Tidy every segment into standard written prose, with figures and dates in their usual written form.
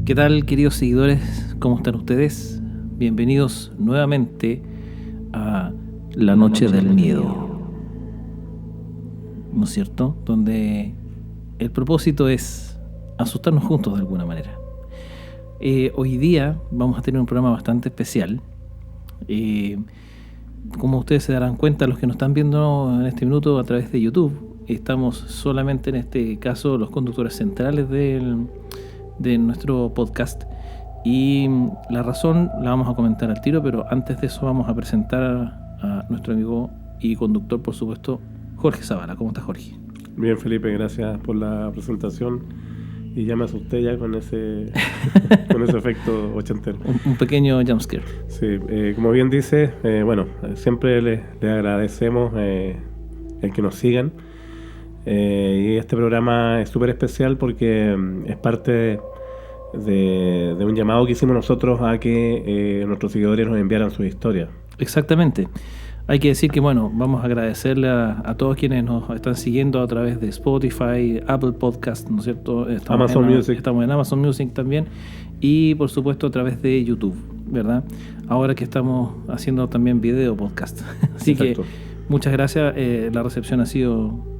¿Qué tal, queridos seguidores? ¿Cómo están ustedes? Bienvenidos nuevamente a La Noche del Miedo, ¿no es cierto? Donde el propósito es asustarnos juntos de alguna manera. Hoy día vamos a tener un programa bastante especial. Como ustedes se darán cuenta, los que nos están viendo en este minuto a través de YouTube, estamos solamente en este caso los conductores centrales de nuestro podcast, y la razón la vamos a comentar al tiro, pero antes de eso vamos a presentar a nuestro amigo y conductor, por supuesto, Jorge Zavala. ¿Cómo estás, Jorge? Bien, Felipe, gracias por la presentación, y ya me asusté ya con ese con ese efecto ochentero. Un pequeño jumpscare. Sí, como bien dice, siempre les agradecemos el que nos sigan. Y este programa es súper especial porque es parte de un llamado que hicimos nosotros a que nuestros seguidores nos enviaran sus historias. Exactamente. Hay que decir que, bueno, vamos a agradecerle a todos quienes nos están siguiendo a través de Spotify, Apple Podcast, ¿no es cierto? Amazon Music. Estamos en Amazon Music también, y por supuesto a través de YouTube, ¿verdad? Ahora que estamos haciendo también video podcast. Así Exacto. Que muchas gracias. La recepción ha sido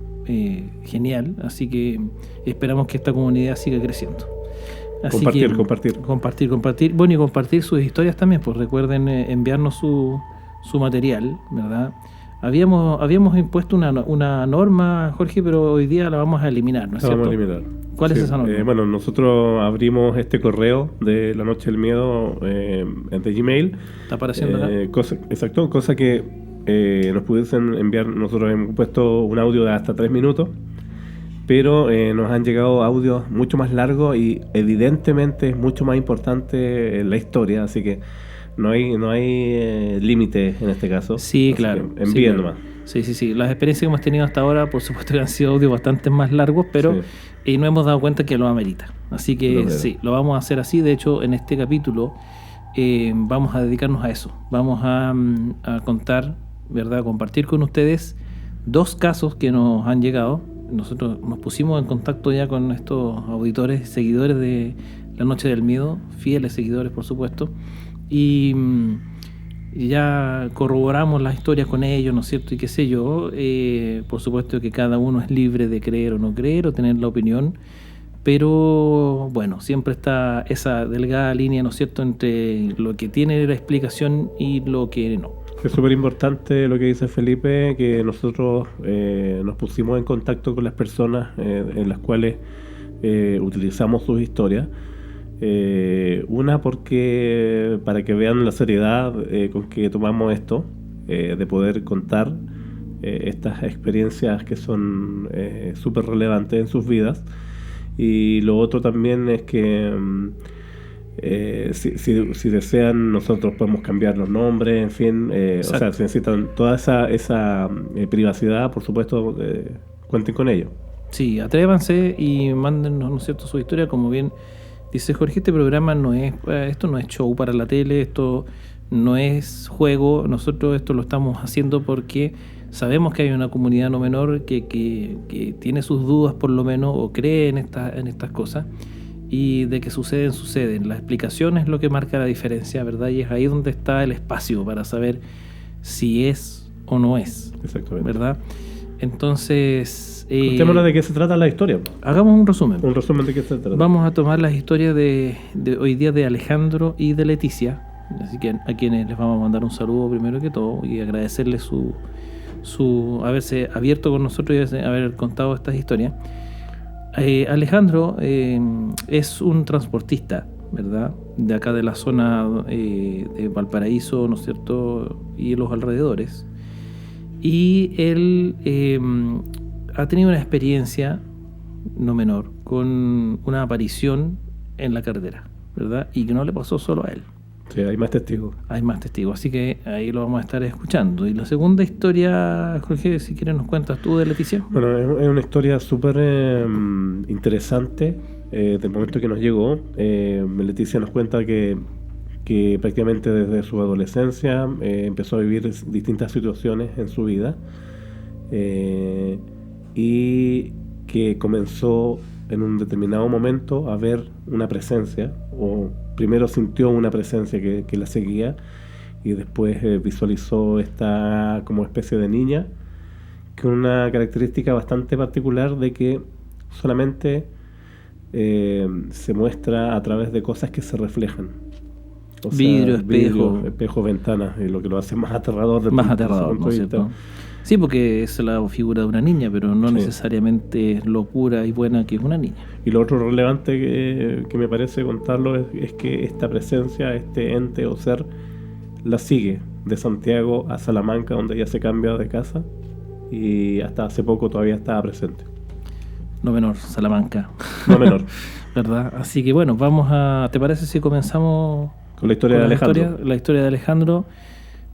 genial, así que esperamos que esta comunidad siga creciendo. Así compartir. Bueno, y compartir sus historias también, pues recuerden enviarnos su material, ¿verdad? Habíamos impuesto una norma, Jorge, pero hoy día la vamos a eliminar, ¿no es cierto? La vamos a eliminar. ¿Cuál es esa norma? Nosotros abrimos este correo de La Noche del Miedo de Gmail. ¿Está apareciendo acá? Cosa que nos pudiesen enviar. Nosotros hemos puesto un audio de hasta 3 minutos, pero nos han llegado audios mucho más largos y evidentemente es mucho más importante la historia, así que no hay límite en este caso. Sí, claro. Envíen nomás. Sí. Las experiencias que hemos tenido hasta ahora, por supuesto que han sido audios bastante más largos, pero no hemos dado cuenta que lo amerita. Así que lo vamos a hacer así. De hecho, en este capítulo vamos a dedicarnos a eso. Vamos a contar, ¿verdad? Compartir con ustedes 2 casos que nos han llegado. Nosotros nos pusimos en contacto ya con estos auditores, seguidores de La Noche del Miedo, fieles seguidores, por supuesto, y ya corroboramos las historias con ellos, ¿no es cierto? Y qué sé yo, por supuesto que cada uno es libre de creer o no creer o tener la opinión, pero bueno, siempre está esa delgada línea, ¿no es cierto?, entre lo que tiene la explicación y lo que no. Es súper importante lo que dice Felipe, que nosotros nos pusimos en contacto con las personas en las cuales utilizamos sus historias. Una, porque para que vean la seriedad con que tomamos esto, de poder contar estas experiencias que son súper relevantes en sus vidas. Y lo otro también es que si desean, nosotros podemos cambiar los nombres, en fin, si necesitan toda esa privacidad, por supuesto, cuenten con ello. Sí, atrévanse y mándennos, ¿no es cierto?, su historia. Como bien dice Jorge, este programa esto no es show para la tele, esto no es juego. Nosotros esto lo estamos haciendo porque sabemos que hay una comunidad no menor que tiene sus dudas, por lo menos, o cree en estas cosas, y de que suceden. La explicación es lo que marca la diferencia, ¿verdad? Y es ahí donde está el espacio para saber si es o no es. Exactamente. ¿Verdad? Entonces, contémosle de qué se trata la historia. Hagamos un resumen. Un resumen de qué se trata. Vamos a tomar las historias de hoy día de Alejandro y de Leticia. Así que a quienes les vamos a mandar un saludo primero que todo y agradecerles su haberse abierto con nosotros y haber contado estas historias. Alejandro es un transportista, ¿verdad?, de acá de la zona de Valparaíso, ¿no es cierto?, y los alrededores. Y él ha tenido una experiencia no menor con una aparición en la carretera, ¿verdad? Y que no le pasó solo a él. Sí, hay más testigos. Así que ahí lo vamos a estar escuchando. Y la segunda historia, Jorge, si quieres nos cuentas tú de Leticia. Bueno, es una historia súper interesante del momento que nos llegó. Leticia nos cuenta que prácticamente desde su adolescencia empezó a vivir distintas situaciones en su vida y que comenzó en un determinado momento a ver una presencia o primero sintió una presencia que la seguía y después visualizó esta como especie de niña, con una característica bastante particular de que solamente se muestra a través de cosas que se reflejan. O vidrio, sea, espejo, ventanas, lo que lo hace más aterrador. Más aterrador, ¿no es cierto? Sí, porque es la figura de una niña, pero no necesariamente es lo pura y buena que es una niña. Y lo otro relevante que me parece contarlo es que esta presencia, este ente o ser, la sigue de Santiago a Salamanca, donde ella se cambia de casa, y hasta hace poco todavía estaba presente. No menor, Salamanca. No menor. ¿Verdad? Así que bueno, ¿te parece si comenzamos con la historia de Alejandro? La historia de Alejandro.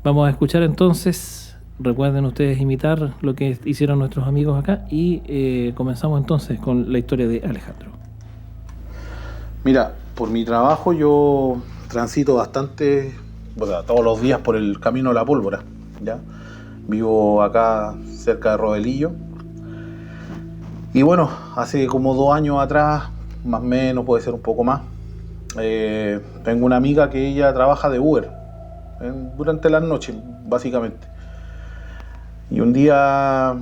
Vamos a escuchar entonces, recuerden ustedes imitar lo que hicieron nuestros amigos acá y comenzamos entonces con la historia de Alejandro. Mira, por mi trabajo yo transito bastante, o sea, todos los días por el camino de la Pólvora, ¿ya? Vivo acá cerca de Rodelillo. Y bueno, hace como 2 años atrás, más o menos, puede ser un poco más, tengo una amiga que ella trabaja de Uber durante las noches, básicamente. Y un día,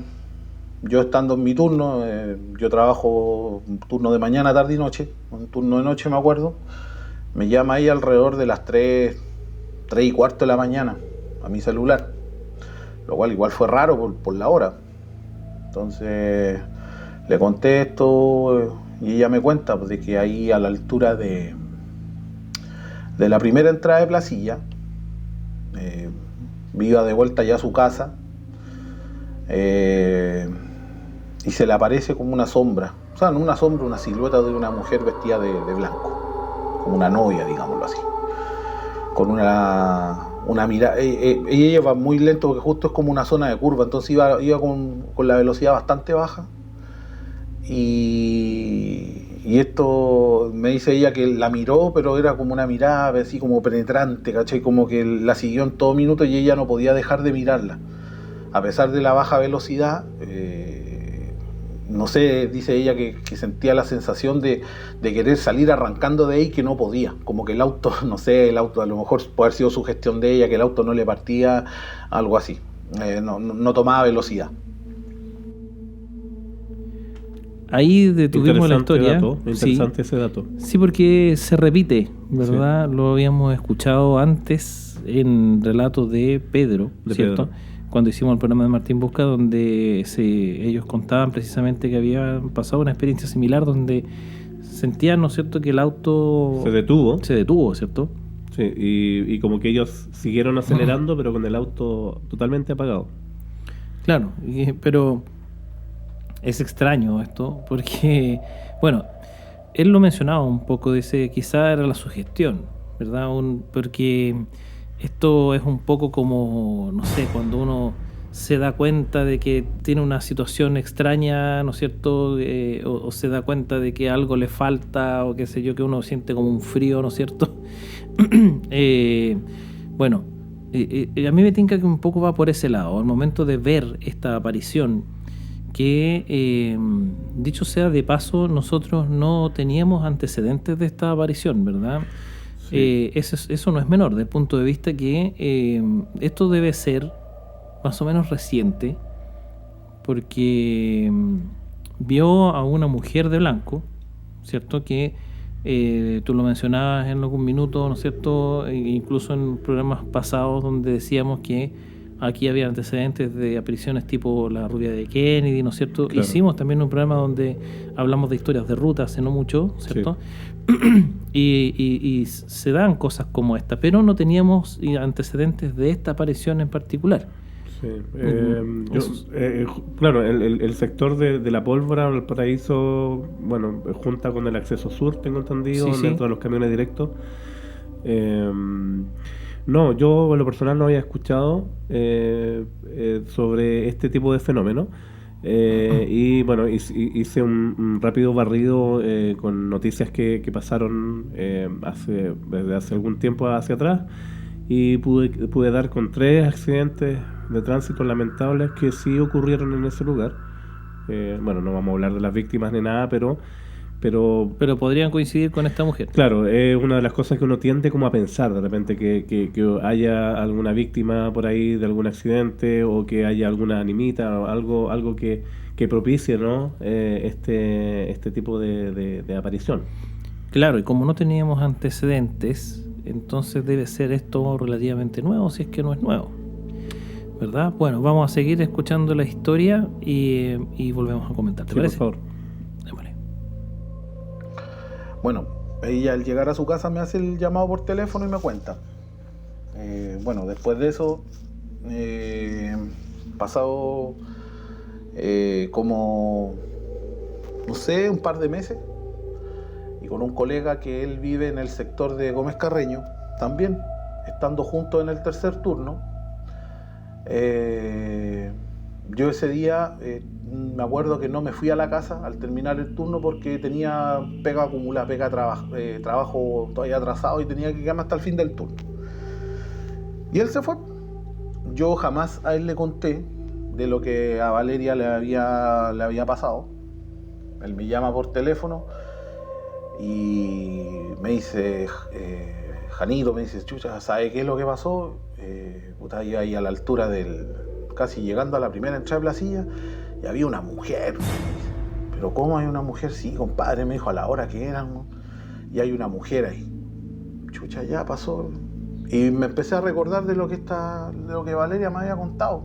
yo estando en mi turno, yo trabajo un turno de mañana, tarde y noche, un turno de noche me acuerdo, me llama ella alrededor de las 3:15 de la mañana a mi celular, lo cual igual fue raro por la hora. Entonces le contesto y ella me cuenta pues, de que ahí a la altura de la primera entrada de Placilla, iba de vuelta ya a su casa, y se le aparece como una sombra, o sea, no una sombra, una silueta de una mujer vestida de blanco, como una novia, digámoslo así, con una mirada. Ella va muy lento porque justo es como una zona de curva, entonces iba con la velocidad bastante baja. Y esto me dice ella que la miró, pero era como una mirada así como penetrante, ¿cachai? Como que la siguió en todo minuto y ella no podía dejar de mirarla. A pesar de la baja velocidad, no sé, dice ella que sentía la sensación de querer salir arrancando de ahí, que no podía. Como que el auto, no sé, el auto a lo mejor puede haber sido sugestión de ella, que el auto no le partía, algo así. No tomaba velocidad. Ahí detuvimos la historia. Interesante ese dato. Sí, porque se repite, ¿verdad? Sí. Lo habíamos escuchado antes en relatos de Pedro, ¿cierto? Cuando hicimos el programa de Martín Busca, donde ellos contaban precisamente que había pasado una experiencia similar, donde sentían, ¿no es cierto?, que el auto se detuvo, ¿cierto? Sí, y como que ellos siguieron acelerando, pero con el auto totalmente apagado. Claro, pero es extraño esto, porque, bueno, él lo mencionaba un poco, dice, quizá era la sugestión, ¿verdad? Porque esto es un poco como, no sé, cuando uno se da cuenta de que tiene una situación extraña, ¿no es cierto? O se da cuenta de que algo le falta, o qué sé yo, que uno siente como un frío, ¿no es cierto? Bueno, a mí me tinca que un poco va por ese lado, al momento de ver esta aparición, que dicho sea de paso, nosotros no teníamos antecedentes de esta aparición, ¿verdad? Sí. Eso no es menor, desde el punto de vista que esto debe ser más o menos reciente, porque vio a una mujer de blanco, ¿cierto? Que tú lo mencionabas en algún minuto, ¿no es cierto? Incluso en programas pasados donde decíamos que aquí había antecedentes de apariciones tipo la rubia de Kennedy, ¿no es cierto? Claro. Hicimos también un programa donde hablamos de historias de ruta hace no mucho, ¿cierto? Sí. y se dan cosas como esta, pero no teníamos antecedentes de esta aparición en particular. Sí. Claro, el sector de la Pólvora, el Paraíso, bueno, junta con el acceso sur, tengo entendido, sí, dentro de los camiones directos. No, yo en lo personal no había escuchado sobre este tipo de fenómeno. Y bueno, hice un rápido barrido con noticias que pasaron desde hace algún tiempo hacia atrás, y pude dar con 3 accidentes de tránsito lamentables que sí ocurrieron en ese lugar. Bueno, no vamos a hablar de las víctimas ni nada, pero Pero podrían coincidir con esta mujer. Claro, es una de las cosas que uno tiende como a pensar de repente, que haya alguna víctima por ahí de algún accidente, o que haya alguna animita o algo que propicie, ¿no? este tipo de aparición. Claro, y como no teníamos antecedentes, entonces debe ser esto relativamente nuevo, si es que no es nuevo, ¿verdad? Bueno, vamos a seguir escuchando la historia y volvemos a comentar. ¿Te parece? Por favor. Démosle. Bueno, ella al llegar a su casa me hace el llamado por teléfono y me cuenta. Bueno, después de eso, pasado como, no sé, un par de meses, y con un colega que él vive en el sector de Gómez Carreño, también, estando juntos en el tercer turno, yo ese día me acuerdo que no me fui a la casa al terminar el turno porque tenía pega acumulada, trabajo todavía atrasado y tenía que quedarme hasta el fin del turno. Y él se fue. Yo jamás a él le conté de lo que a Valeria le había pasado. Él me llama por teléfono y me dice, Janito, me dice, chucha, ¿sabe qué es lo que pasó? Yo ahí a la altura casi llegando a la primera entrada de Placilla, y había una mujer. ¿Pero cómo hay una mujer? Sí, compadre, me dijo a la hora que eran, ¿no? Y hay una mujer ahí. Chucha, ya pasó. Y me empecé a recordar de lo que Valeria me había contado.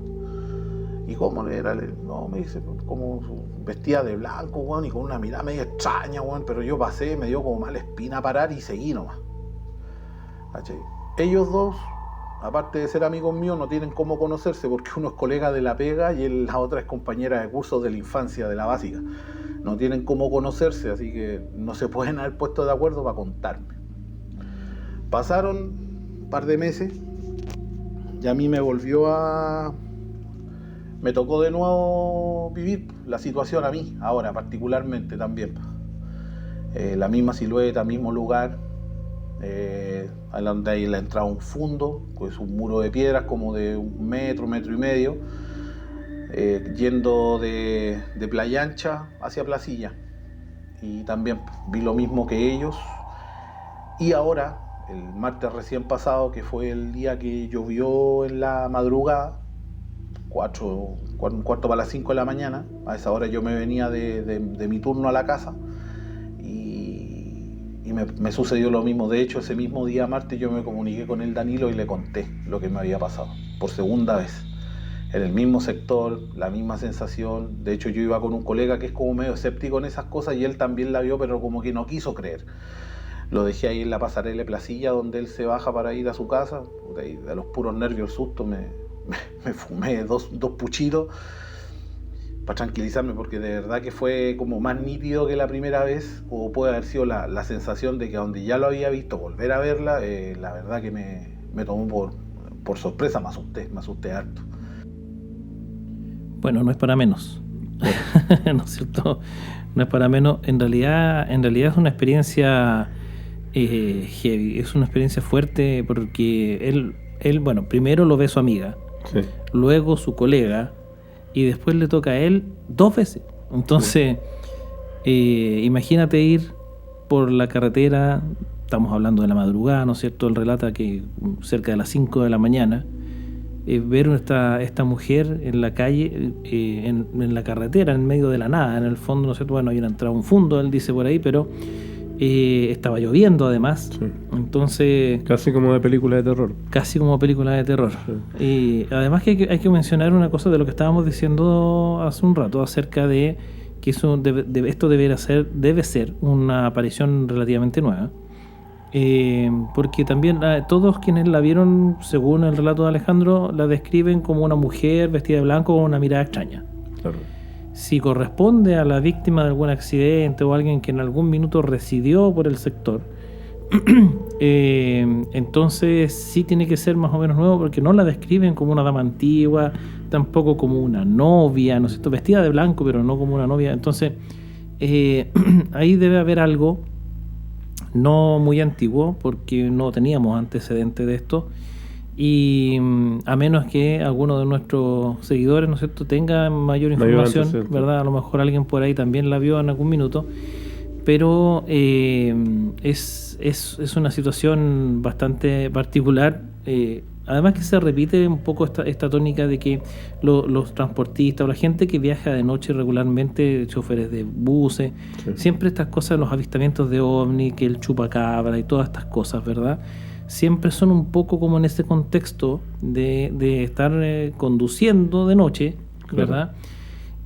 ¿Y cómo era? No, me dice, como vestida de blanco, weón, y con una mirada medio extraña, weón. Pero yo pasé, me dio como mala espina parar y seguí nomás. ¿Cachai? Ellos dos, aparte de ser amigos míos, no tienen cómo conocerse porque uno es colega de la pega y la otra es compañera de cursos de la infancia, de la básica. No tienen cómo conocerse, así que no se pueden haber puesto de acuerdo para contarme. Pasaron un par de meses y a mí me tocó de nuevo vivir la situación a mí, ahora particularmente también. La misma silueta, mismo lugar. Donde ahí le entraba un fundo, pues un muro de piedras como de 1 metro, 1,5 metros, yendo de Playa Ancha hacia Placilla. Y también vi lo mismo que ellos. Y ahora, el martes recién pasado, que fue el día que llovió en la madrugada, 4:15 para las 5 de la mañana, a esa hora yo me venía de mi turno a la casa. Y me sucedió lo mismo. De hecho, ese mismo día martes yo me comuniqué con el Danilo y le conté lo que me había pasado por segunda vez, en el mismo sector, la misma sensación. De hecho, yo iba con un colega que es como medio escéptico en esas cosas y él también la vio, pero como que no quiso creer. Lo dejé ahí en la pasarela de Placilla, donde él se baja para ir a su casa. De los puros nervios, el susto, me fumé dos puchitos para tranquilizarme, porque de verdad que fue como más nítido que la primera vez, o puede haber sido la sensación de que donde ya lo había visto, volver a verla, la verdad que me tomó por sorpresa, me asusté harto. Bueno, no es para menos, ¿no es cierto? No es para menos. En realidad es una experiencia heavy, es una experiencia fuerte, porque él, bueno, primero lo ve su amiga, sí, luego su colega, y después le toca a él 2 veces. Entonces, imagínate ir por la carretera, estamos hablando de la madrugada, ¿no es cierto? Él relata que cerca de las 5 de la mañana, ver esta mujer en la calle, en la carretera, en medio de la nada, en el fondo, ¿no es cierto? Bueno, había entrado un fundo, él dice por ahí, pero estaba lloviendo además, sí. Entonces, casi como de película de terror. Sí. Y además que hay que mencionar una cosa de lo que estábamos diciendo hace un rato, acerca de que esto debe ser una aparición relativamente nueva, porque también todos quienes la vieron, según el relato de Alejandro, la describen como una mujer vestida de blanco con una mirada extraña. Claro. Si corresponde a la víctima de algún accidente o alguien que en algún minuto residió por el sector, entonces sí tiene que ser más o menos nuevo, porque no la describen como una dama antigua, tampoco como una novia, ¿no es cierto? Vestida de blanco, pero no como una novia. Entonces, ahí debe haber algo no muy antiguo, porque no teníamos antecedentes de esto. Y a menos que alguno de nuestros seguidores, ¿no es cierto?, tenga mayor información, ¿verdad? A lo mejor alguien por ahí también la vio en algún minuto, pero es una situación bastante particular. Además que se repite un poco esta tónica de que los transportistas o la gente que viaja de noche regularmente, choferes de buses, siempre estas cosas, los avistamientos de ovni, que el chupacabra y todas estas cosas, ¿verdad? Siempre son un poco como en ese contexto de estar conduciendo de noche, ¿verdad? Claro.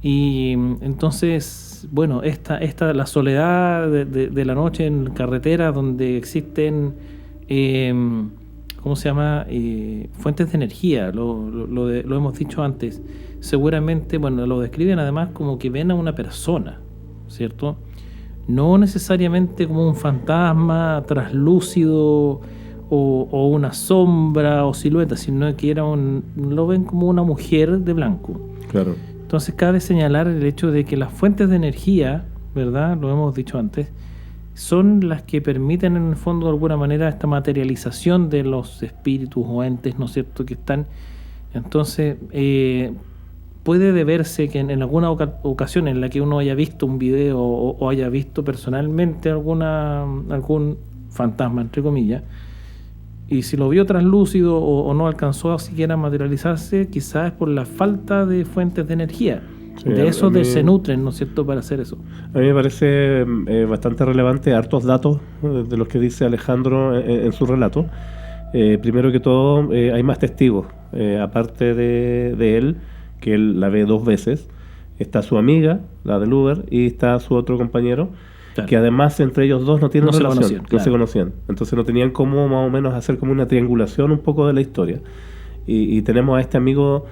Y entonces, bueno, la soledad de la noche en carretera donde existen... ¿cómo se llama? Fuentes de energía, lo hemos dicho antes. Seguramente, bueno, lo describen además como que ven a una persona, ¿cierto? No necesariamente como un fantasma traslúcido o una sombra o silueta, sino que lo ven como una mujer de blanco. Claro. Entonces cabe señalar el hecho de que las fuentes de energía, ¿verdad? Lo hemos dicho antes, son las que permiten en el fondo de alguna manera esta materialización de los espíritus o entes, ¿no es cierto?, que están. Entonces puede deberse que en alguna ocasión en la que uno haya visto un video o haya visto personalmente algún fantasma, entre comillas, y si lo vio translúcido o no alcanzó a siquiera materializarse, quizás es por la falta de fuentes de energía. Sí, de eso se nutren, ¿no es cierto?, para hacer eso. A mí me parece bastante relevante hartos datos de los que dice Alejandro en su relato. Primero que todo, hay más testigos, aparte de él, que él la ve 2 veces. Está su amiga, la del Uber, y está su otro compañero, claro, que además entre ellos dos no tienen relación, no se conocían. Entonces no tenían cómo más o menos hacer como una triangulación un poco de la historia. Y tenemos a este amigo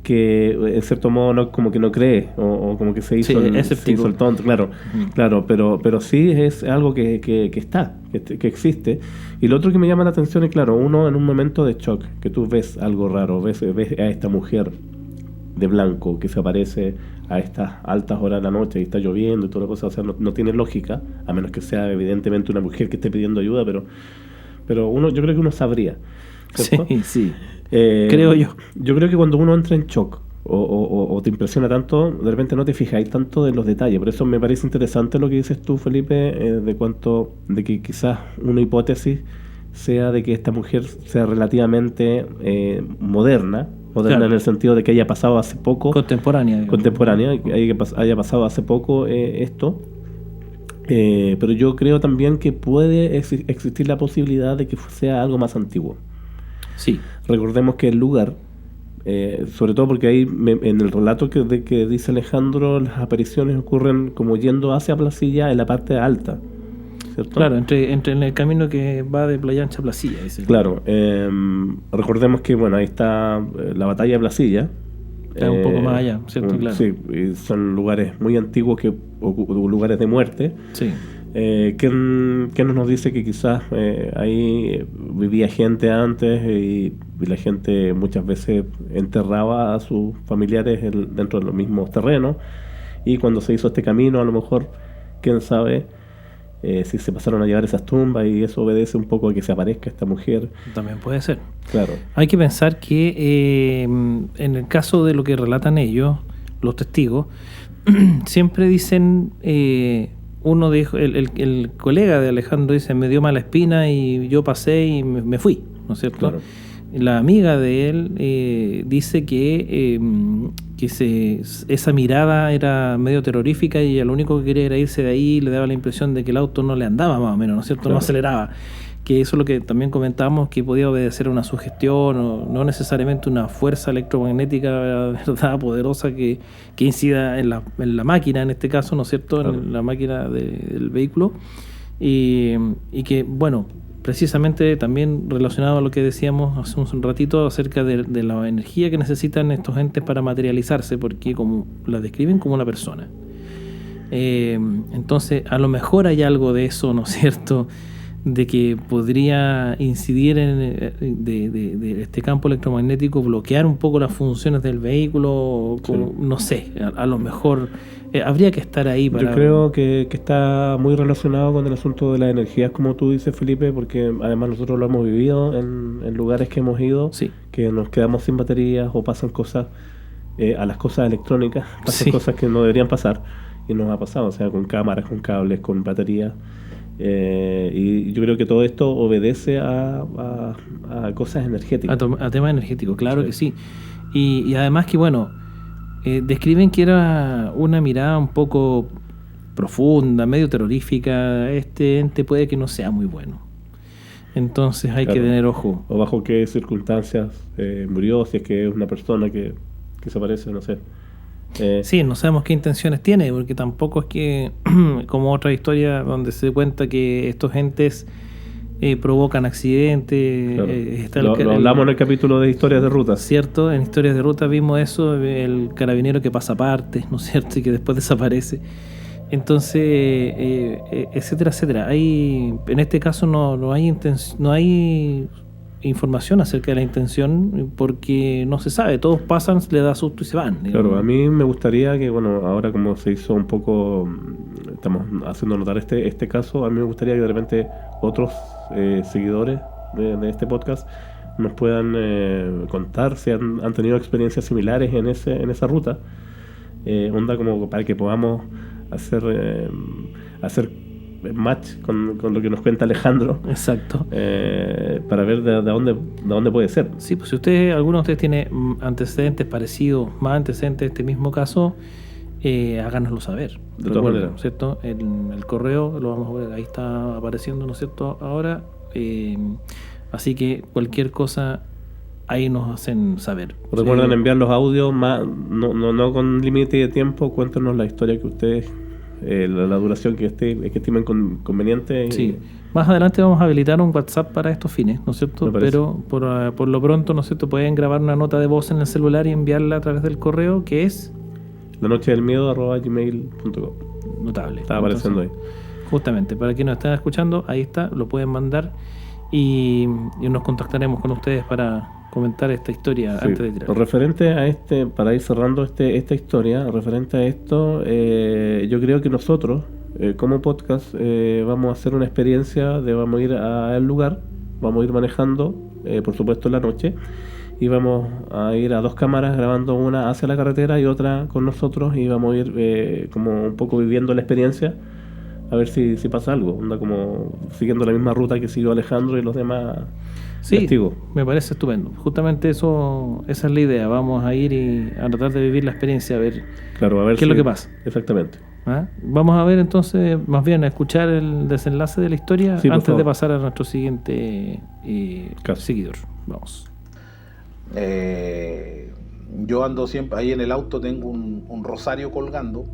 que en cierto modo como que no cree o como que se hizo el tonto, claro, claro, pero sí es algo que está, que existe. Y lo otro que me llama la atención es, claro, uno en un momento de shock, que tú ves algo raro, ves a esta mujer de blanco que se aparece a estas altas horas de la noche y está lloviendo y toda la cosa, o sea, no tiene lógica, a menos que sea evidentemente una mujer que esté pidiendo ayuda, pero yo creo que uno sabría, ¿cierto? Sí. Creo yo. Yo creo que cuando uno entra en shock o te impresiona tanto, de repente no te fijáis tanto de los detalles. Por eso me parece interesante lo que dices tú, Felipe, de que quizás una hipótesis sea de que esta mujer sea relativamente moderna, claro, en el sentido de que haya pasado hace poco. Contemporánea, que haya pasado hace poco esto. Pero yo creo también que puede existir la posibilidad de que sea algo más antiguo. Sí. Recordemos que el lugar, sobre todo porque ahí en el relato que dice Alejandro, las apariciones ocurren como yendo hacia Placilla en la parte alta, ¿cierto? Claro, entre en el camino que va de Playa Ancha a Placilla. Claro, recordemos que bueno, ahí está la batalla de Placilla. Está un poco más allá, ¿cierto? Claro. Sí, y son lugares muy antiguos, lugares de muerte. Sí. ¿Qué nos dice que quizás ahí vivía gente antes y la gente muchas veces enterraba a sus familiares dentro de los mismos terrenos, y cuando se hizo este camino, a lo mejor, quién sabe si se pasaron a llevar esas tumbas y eso obedece un poco a que se aparezca esta mujer? También puede ser. Claro. Hay que pensar que en el caso de lo que relatan ellos, los testigos, siempre dicen... uno dijo, el colega de Alejandro dice, me dio mala espina y yo pasé y me fui, ¿no es cierto? Claro. La amiga de él dice que esa mirada era medio terrorífica y lo único que quería era irse de ahí, le daba la impresión de que el auto no le andaba más o menos, ¿no es cierto? Claro. No aceleraba. Que eso es lo que también comentábamos, que podía obedecer a una sugestión o no necesariamente una fuerza electromagnética, ¿verdad?, poderosa que incida en la máquina, en este caso, ¿no es cierto?, claro, en la máquina del vehículo. Y que, bueno, precisamente también relacionado a lo que decíamos hace un ratito acerca de la energía que necesitan estos entes para materializarse, porque como la describen como una persona. Entonces, a lo mejor hay algo de eso, ¿no es cierto?, de que podría incidir de este campo electromagnético, bloquear un poco las funciones del vehículo, como, no sé, a lo mejor habría que estar ahí para... Yo creo que está muy relacionado con el asunto de las energías, como tú dices, Felipe, porque además nosotros lo hemos vivido en lugares que hemos ido, sí, que nos quedamos sin baterías o pasan cosas, a las cosas electrónicas, pasan, sí, cosas que no deberían pasar. y nos ha pasado, o sea, con cámaras, con cables, con baterías. Y yo creo que todo esto obedece a cosas energéticas. A temas energéticos, claro que sí. Y además que, bueno, describen que era una mirada un poco profunda, medio terrorífica. Este ente puede que no sea muy bueno. Entonces hay que tener ojo. O bajo qué circunstancias murió, si es que es una persona que se aparece, no sé. Sí, no sabemos qué intenciones tiene, porque tampoco es que, como otra historia donde se cuenta que estos entes provocan accidentes. Claro. Lo hablamos en el capítulo de historias de ruta. Cierto, en historias de ruta vimos eso, el carabinero que pasa partes, ¿no es cierto? Y que después desaparece. Entonces, etcétera, etcétera. En este caso no hay información acerca de la intención porque no se sabe, todos pasan, le da susto y se van, digamos. Claro, a mí me gustaría que, bueno, ahora como se hizo un poco, estamos haciendo notar este caso, a mí me gustaría que de repente otros seguidores de este podcast nos puedan contar si han tenido experiencias similares en esa ruta, onda como para que podamos hacer match con lo que nos cuenta Alejandro. Exacto. Para ver de dónde puede ser. Sí, pues si alguno de ustedes tiene antecedentes parecidos, más antecedentes de este mismo caso, háganoslo saber. De todas maneras, ¿cierto? El correo lo vamos a ver, ahí está apareciendo, ¿no es cierto? Ahora, así que cualquier cosa ahí nos hacen saber. Recuerden enviar los audios, no con límite de tiempo, cuéntenos la historia que ustedes, la duración que estimen conveniente. Sí. Más adelante vamos a habilitar un WhatsApp para estos fines, ¿no es cierto? Pero por lo pronto, ¿no es cierto? Pueden grabar una nota de voz en el celular y enviarla a través del correo, que es lanochedelmiedo@gmail.com. Notable. Está apareciendo ahí. Justamente, para quienes nos están escuchando, ahí está, lo pueden mandar y nos contactaremos con ustedes para comentar esta historia antes de tirar. Referente a para ir cerrando esta historia, referente a esto, yo creo que nosotros, como podcast, vamos a hacer una experiencia vamos a ir al lugar, vamos a ir manejando, por supuesto en la noche, y vamos a ir a 2 cámaras grabando, una hacia la carretera y otra con nosotros, y vamos a ir como un poco viviendo la experiencia, a ver si pasa algo, onda como siguiendo la misma ruta que siguió Alejandro y los demás. Sí, testigos. Me parece estupendo. Justamente esa es la idea. Vamos a ir y a tratar de vivir la experiencia, a ver qué es lo que pasa. Exactamente. ¿Ah? Vamos a ver entonces, más bien a escuchar el desenlace de la historia antes de pasar a nuestro siguiente seguidor. Vamos. Yo ando siempre ahí en el auto, tengo un rosario colgando,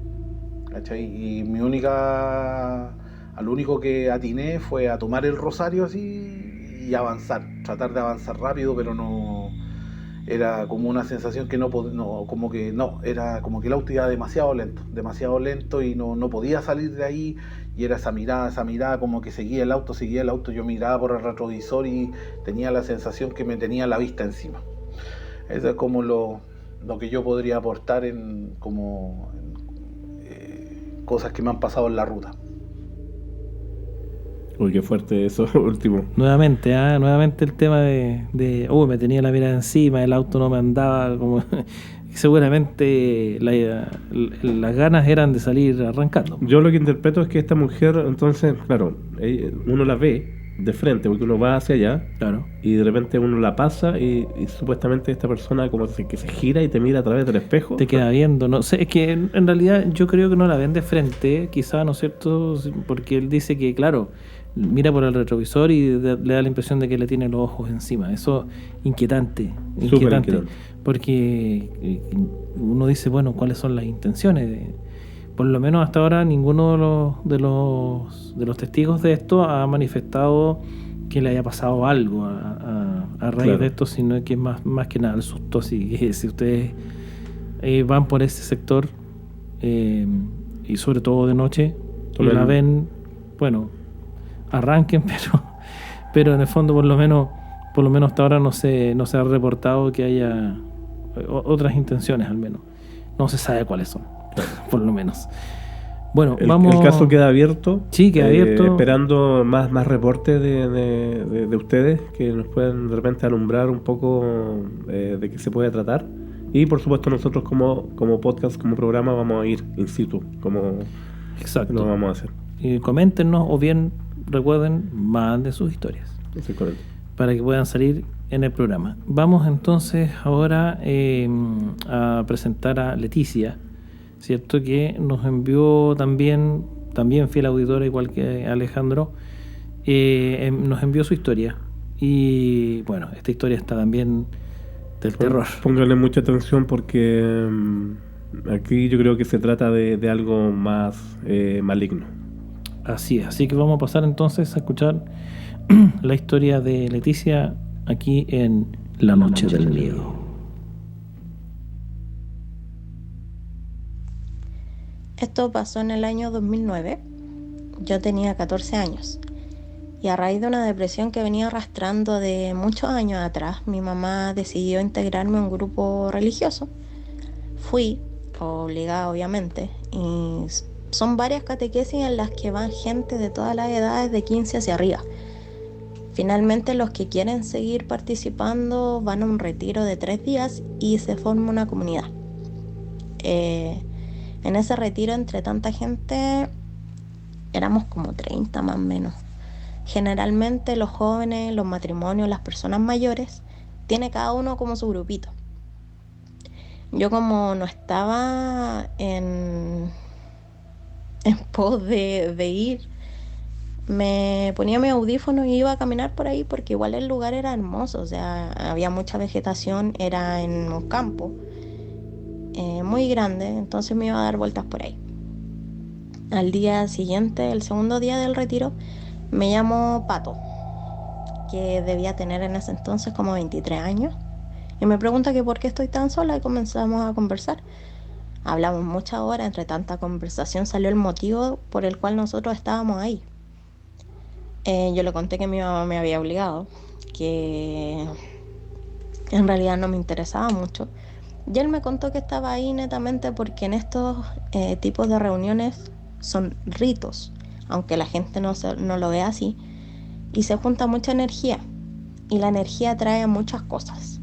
¿cachai? Y a lo único que atiné fue a tomar el rosario así y tratar de avanzar rápido, pero no, era como una sensación que era como que el auto iba demasiado lento y no podía salir de ahí, y era esa mirada como que seguía el auto, yo miraba por el retrovisor y tenía la sensación que me tenía la vista encima. Eso es como lo que yo podría aportar en cosas que me han pasado en la ruta. Uy, qué fuerte eso último. Nuevamente el tema de me tenía la mirada encima, el auto no me andaba, como seguramente las ganas eran de salir arrancando. Yo lo que interpreto es que esta mujer, entonces, claro, uno la ve de frente, porque uno va hacia allá, claro, y de repente uno la pasa y supuestamente esta persona como que se gira y te mira a través del espejo. Te queda viendo, no sé, es que en realidad yo creo que no la ven de frente, quizá, ¿no es cierto? Porque él dice que, claro, mira por el retrovisor y le da la impresión de que le tiene los ojos encima. Eso inquietante. Porque uno dice, bueno, ¿cuáles son las intenciones? Por lo menos hasta ahora ninguno de los testigos de esto ha manifestado que le haya pasado algo a raíz de esto, sino que es más que nada el susto. Así que si ustedes van por ese sector y sobre todo de noche y la ven, bueno, arranquen, pero en el fondo por lo menos hasta ahora no se ha reportado que haya otras intenciones, al menos no se sabe cuáles son, por lo menos. Bueno, el caso queda abierto. Sí, queda abierto, esperando más reportes de ustedes que nos puedan de repente alumbrar un poco de qué se puede tratar, Y por supuesto nosotros como podcast, como programa, vamos a ir in situ, como Exacto. lo vamos a hacer. Coméntenos o bien recuerden, manden sus historias. Sí, correcto. Para que puedan salir en el programa. Vamos entonces ahora a presentar a Leticia, ¿cierto? Que nos envió también fiel auditora, igual que Alejandro, nos envió su historia. Y bueno, esta historia está también del terror. Pónganle mucha atención porque aquí yo creo que se trata de algo más maligno. Así es, así que vamos a pasar entonces a escuchar la historia de Leticia aquí en La Noche del Miedo. Esto pasó en el año 2009. Yo tenía 14 años y a raíz de una depresión que venía arrastrando de muchos años atrás, mi mamá decidió integrarme a un grupo religioso. Fui, obligada obviamente, y son varias catequesis en las que van gente de todas las edades de 15 hacia arriba. Finalmente los que quieren seguir participando van a un retiro de 3 días y se forma una comunidad. En ese retiro, entre tanta gente, éramos como 30 más o menos. Generalmente los jóvenes, los matrimonios, las personas mayores, tiene cada uno como su grupito. Yo como no estaba en pos de ir, me ponía mi audífono y iba a caminar por ahí porque igual el lugar era hermoso, o sea, había mucha vegetación, era en un campo muy grande, entonces me iba a dar vueltas por ahí. Al día siguiente, el segundo día del retiro, me llamó Pato, que debía tener en ese entonces como 23 años, y me pregunta que por qué estoy tan sola y comenzamos a conversar. Hablamos muchas horas, entre tanta conversación salió el motivo por el cual nosotros estábamos ahí. Yo le conté que mi mamá me había obligado, que en realidad no me interesaba mucho. Y él me contó que estaba ahí netamente porque en estos tipos de reuniones son ritos, aunque la gente no lo vea así, y se junta mucha energía, y la energía trae muchas cosas.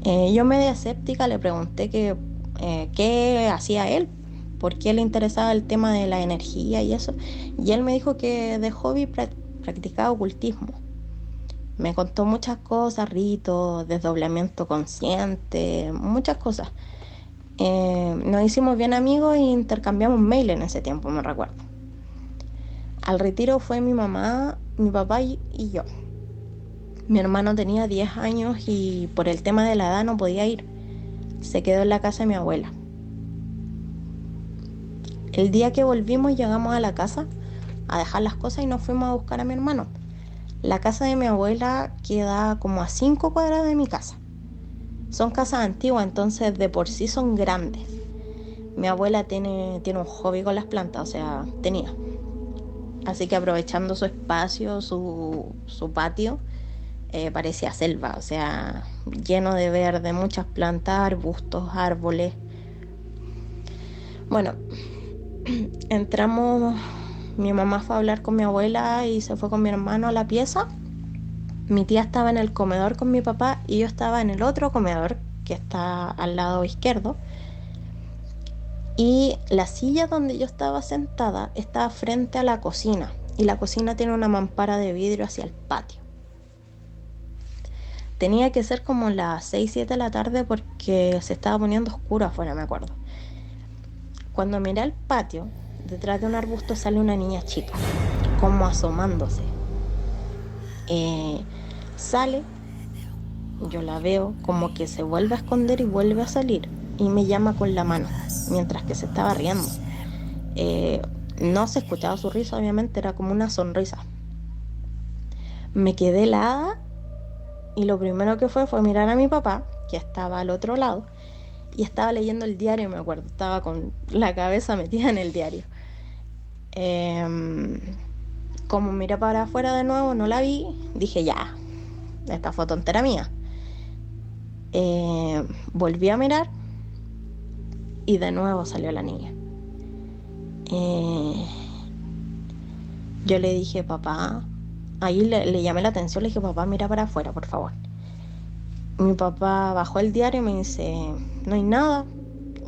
Yo media escéptica le pregunté qué hacía él, por qué le interesaba el tema de la energía y eso, y él me dijo que de hobby practicaba ocultismo. Me contó muchas cosas, ritos, desdoblamiento consciente, muchas cosas. Nos hicimos bien amigos e intercambiamos mail en ese tiempo, me recuerdo. Al retiro fue mi mamá, mi papá y yo. Mi hermano tenía 10 años y por el tema de la edad no podía ir. Se quedó en la casa de mi abuela. El día que volvimos llegamos a la casa a dejar las cosas y nos fuimos a buscar a mi hermano. La casa de mi abuela queda como a 5 cuadras de mi casa. Son casas antiguas, entonces de por sí son grandes. Mi abuela tiene un hobby con las plantas, o sea, tenía. Así que aprovechando su espacio, su patio, parecía selva, o sea, lleno de verde, muchas plantas, arbustos, árboles. Bueno, entramos, mi mamá fue a hablar con mi abuela y se fue con mi hermano a la pieza. Mi tía estaba en el comedor con mi papá y yo estaba en el otro comedor que está al lado izquierdo. Y la silla donde yo estaba sentada estaba frente a la cocina y la cocina tiene una mampara de vidrio hacia el patio. Tenía que ser como las 6, 7 de la tarde porque se estaba poniendo oscuro afuera, me acuerdo. Cuando miré al patio, detrás de un arbusto sale una niña chica, como asomándose. Sale, yo la veo como que se vuelve a esconder y vuelve a salir y me llama con la mano mientras que se estaba riendo. No se escuchaba su risa, obviamente, era como una sonrisa. Me quedé helada y lo primero que fue mirar a mi papá, que estaba al otro lado, y estaba leyendo el diario, me acuerdo, estaba con la cabeza metida en el diario. Como miré para afuera de nuevo, no la vi, dije ya, esta fue tontera mía. Volví a mirar y de nuevo salió la niña. Yo le dije, papá, ahí le llamé la atención, le dije, papá, mira para afuera, por favor. Mi papá bajó el diario y me dice, no hay nada.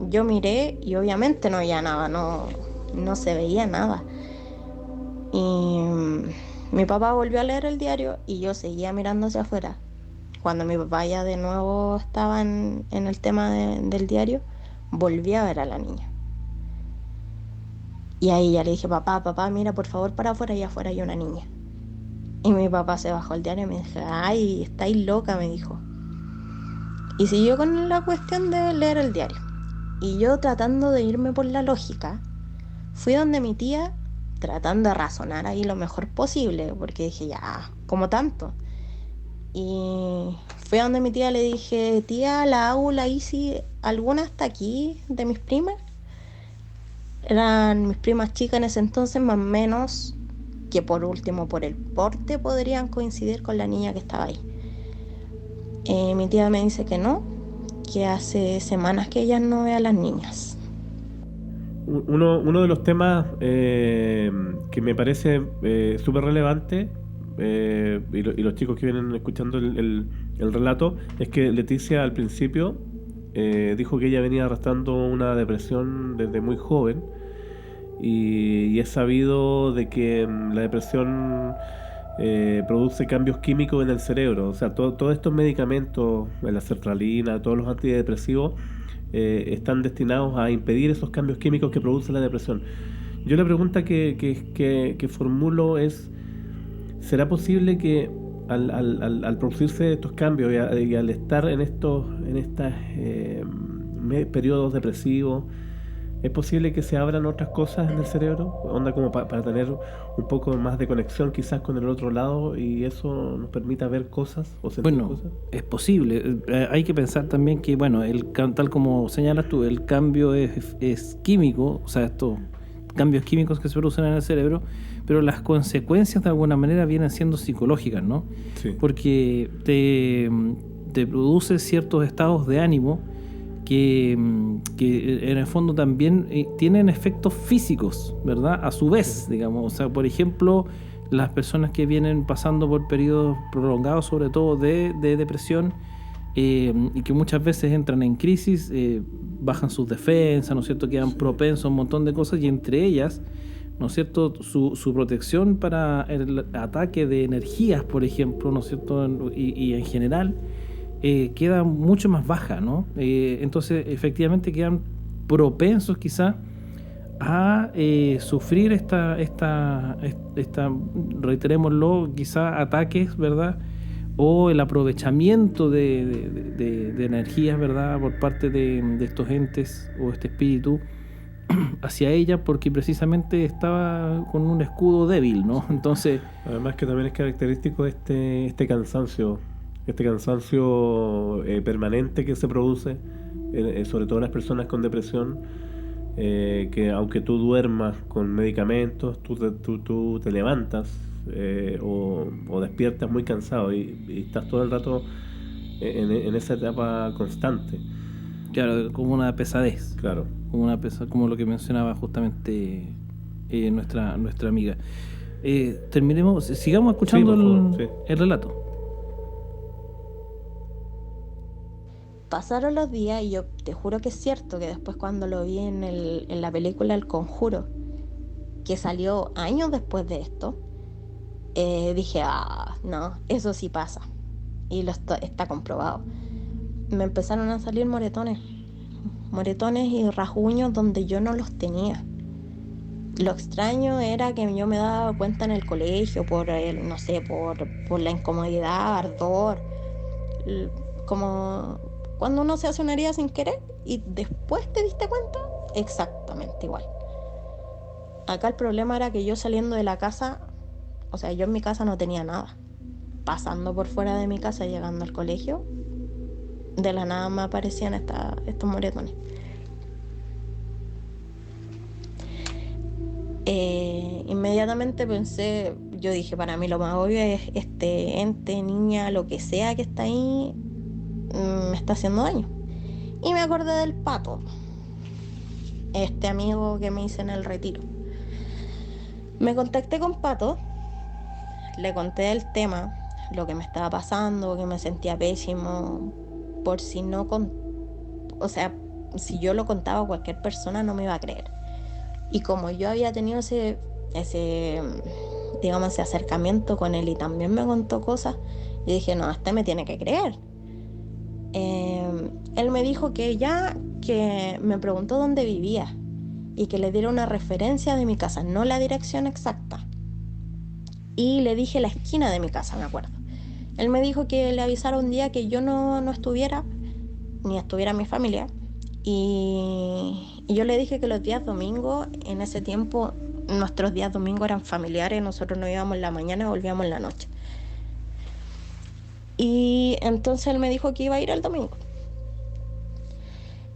Yo miré y obviamente no había nada, no se veía nada. Y mi papá volvió a leer el diario y yo seguía mirando hacia afuera. Cuando mi papá ya de nuevo estaba en el tema del diario, volví a ver a la niña. Y ahí ya le dije, papá, mira por favor para afuera, y afuera hay una niña. Y mi papá se bajó el diario y me dijo, ay, estáis loca, me dijo. Y siguió con la cuestión de leer el diario. Y yo, tratando de irme por la lógica, fui donde mi tía, tratando de razonar ahí lo mejor posible, porque dije, ya, como tanto. Y fui a donde mi tía, le dije, tía, la Au, la Isi, ¿alguna está aquí de mis primas? Eran mis primas chicas en ese entonces, más o menos, que por último, por el porte, podrían coincidir con la niña que estaba ahí. Mi tía me dice que no, que hace semanas que ella no ve a las niñas. Uno de los temas que me parece súper relevante, y los chicos que vienen escuchando el relato, es que Leticia al principio dijo que ella venía arrastrando una depresión desde muy joven, y es sabido de que la depresión produce cambios químicos en el cerebro. O sea, todos estos medicamentos, la sertralina, todos los antidepresivos, están destinados a impedir esos cambios químicos que produce la depresión. Yo la pregunta que formulo es, ¿será posible que al producirse estos cambios y al estar en estos periodos depresivos, es posible que se abran otras cosas en el cerebro? Onda como para tener un poco más de conexión quizás con el otro lado, y eso nos permita ver cosas o sentir cosas. Es posible. Hay que pensar también que, tal como señalas tú, el cambio es químico, o sea, estos cambios químicos que se producen en el cerebro, pero las consecuencias de alguna manera vienen siendo psicológicas, ¿no? Sí. Porque te produce ciertos estados de ánimo que en el fondo también tienen efectos físicos, ¿verdad? A su vez, digamos. O sea, por ejemplo, las personas que vienen pasando por periodos prolongados, sobre todo de depresión, y que muchas veces entran en crisis, bajan sus defensas, ¿no es cierto? Quedan propensos a un montón de cosas, y entre ellas, ¿no es cierto?, su protección para el ataque de energías, por ejemplo, ¿no es cierto?, y en general, queda mucho más baja, ¿no? Entonces, efectivamente, quedan propensos quizá a sufrir esta reiterémoslo, quizá ataques, ¿verdad?, o el aprovechamiento de energías, ¿verdad?, por parte de estos entes o este espíritu hacia ella, porque precisamente estaba con un escudo débil, ¿no? Entonces, además que también es característico este cansancio permanente que se produce, sobre todo en las personas con depresión, que aunque tú duermas con medicamentos, tú te levantas o despiertas muy cansado y estás todo el rato en esa etapa constante. Claro, como una pesadez. Claro. Como lo que mencionaba justamente nuestra amiga. Sigamos escuchando el relato. Pasaron los días y yo te juro que es cierto que después, cuando lo vi en la película El Conjuro, que salió años después de esto, dije, no, eso sí pasa. Y está comprobado. Me empezaron a salir moretones y rasguños donde yo no los tenía. Lo extraño era que yo me daba cuenta en el colegio por la incomodidad, ardor, como cuando uno se hace una herida sin querer y después te diste cuenta, exactamente igual. Acá el problema era que yo, saliendo de la casa, o sea, yo en mi casa no tenía nada. Pasando por fuera de mi casa, llegando al colegio, de la nada me aparecían estos moretones. Inmediatamente pensé, yo dije, para mí lo más obvio es este ente, niña, lo que sea que está ahí, me está haciendo daño. Y me acordé del Pato, este amigo que me hice en el retiro. Me contacté con Pato, le conté el tema, lo que me estaba pasando, que me sentía pésimo, por si no o sea, si yo lo contaba a cualquier persona no me iba a creer. Y como yo había tenido ese digamos, ese acercamiento con él y también me contó cosas, yo dije, no, me tiene que creer. Él me dijo que me preguntó dónde vivía y que le diera una referencia de mi casa, no la dirección exacta. Y le dije la esquina de mi casa, me acuerdo. Él me dijo que le avisara un día que yo no estuviera, ni estuviera mi familia. Y yo le dije que los días domingos, en ese tiempo, nuestros días domingos eran familiares, nosotros nos íbamos en la mañana y volvíamos en la noche. Y entonces él me dijo que iba a ir el domingo.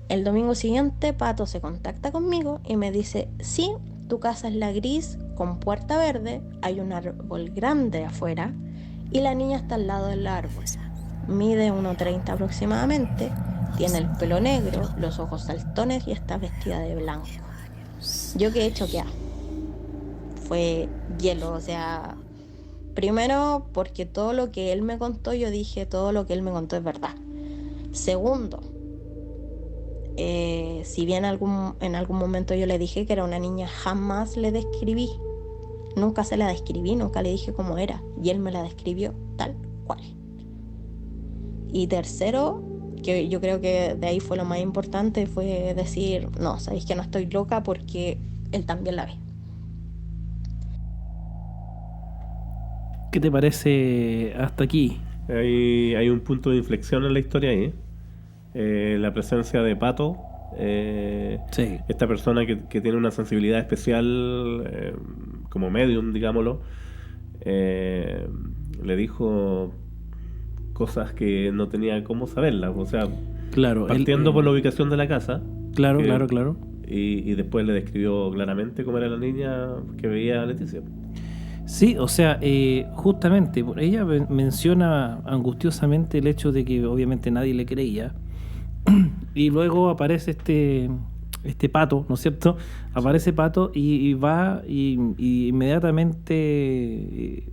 El domingo siguiente, Pato se contacta conmigo y me dice, sí, tu casa es la gris con puerta verde, hay un árbol grande afuera y la niña está al lado del árbol. Mide 1,30 aproximadamente, tiene el pelo negro, los ojos saltones y está vestida de blanco. Yo quedé choqueada. Fue hielo, o sea, primero porque todo lo que él me contó, yo dije, todo lo que él me contó es verdad. Segundo, si bien en algún momento yo le dije que era una niña, jamás le describí. Nunca se la describí, nunca le dije cómo era. Y él me la describió tal cual. Y tercero, que yo creo que de ahí fue lo más importante, fue decir, no, sabéis que no estoy loca porque él también la ve. ¿Qué te parece hasta aquí? Hay un punto de inflexión en la historia ahí. La presencia de Pato, Sí. esta persona que tiene una sensibilidad especial, como medium, digámoslo, le dijo cosas que no tenía cómo saberlas, o sea, Claro, partiendo por la ubicación de la casa. Claro, que- claro. Y después le describió claramente cómo era la niña que veía a Leticia. Sí, o sea, justamente, ella menciona angustiosamente el hecho de que obviamente nadie le creía. Y luego aparece este Pato, ¿no es cierto? Aparece Pato y va y inmediatamente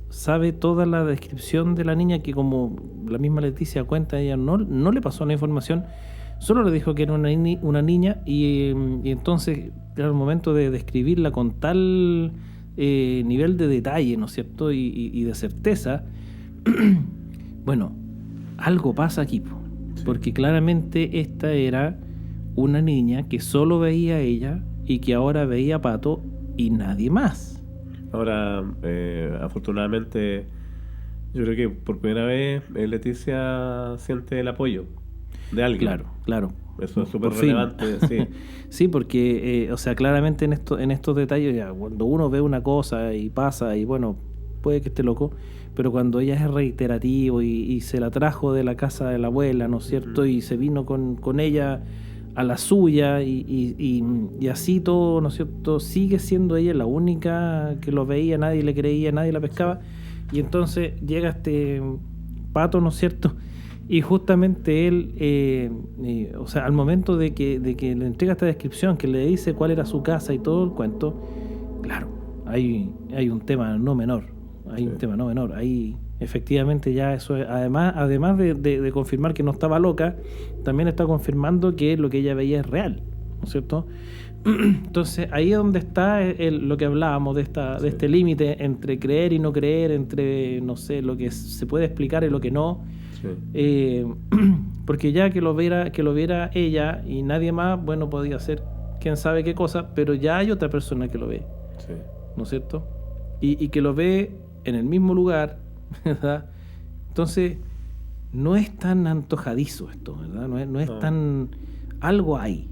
sabe toda la descripción de la niña, que como la misma Leticia cuenta, ella no le pasó la información, solo le dijo que era una niña y entonces era el momento de describirla con tal nivel de detalle, ¿no es cierto? Y de certeza. Bueno, algo pasa aquí, porque claramente esta era una niña que solo veía a ella y que ahora veía a Pato y nadie más. Ahora, afortunadamente, yo creo que por primera vez Leticia siente el apoyo de alguien. Claro. Eso es súper Por fin. relevante, sí. Sí, porque, o sea, claramente en estos detalles, ya, cuando uno ve una cosa y pasa, y bueno, puede que esté loco, pero cuando ella es reiterativo y se la trajo de la casa de la abuela, ¿no es cierto? Y se vino con ella a la suya y así todo, ¿no es cierto? Sigue siendo ella la única que lo veía, nadie le creía, nadie la pescaba. Y entonces llega este Pato, ¿no es cierto? Y justamente él, o sea, al momento de que le entrega esta descripción, que le dice cuál era su casa y todo el cuento, claro, hay un tema no menor. Un tema no menor. Ahí efectivamente ya eso es, además de confirmar que no estaba loca, también está confirmando que lo que ella veía es real, ¿no es cierto? Entonces ahí es donde está lo que hablábamos de este límite entre creer y no creer, entre, no sé, lo que se puede explicar y lo que no. Sí. Porque ya que lo viera ella y nadie más, bueno, podía ser quién sabe qué cosa, pero ya hay otra persona que lo ve, sí, ¿no es cierto? Y que lo ve en el mismo lugar, ¿verdad? Entonces no es tan antojadizo esto, ¿verdad? No es tan... algo hay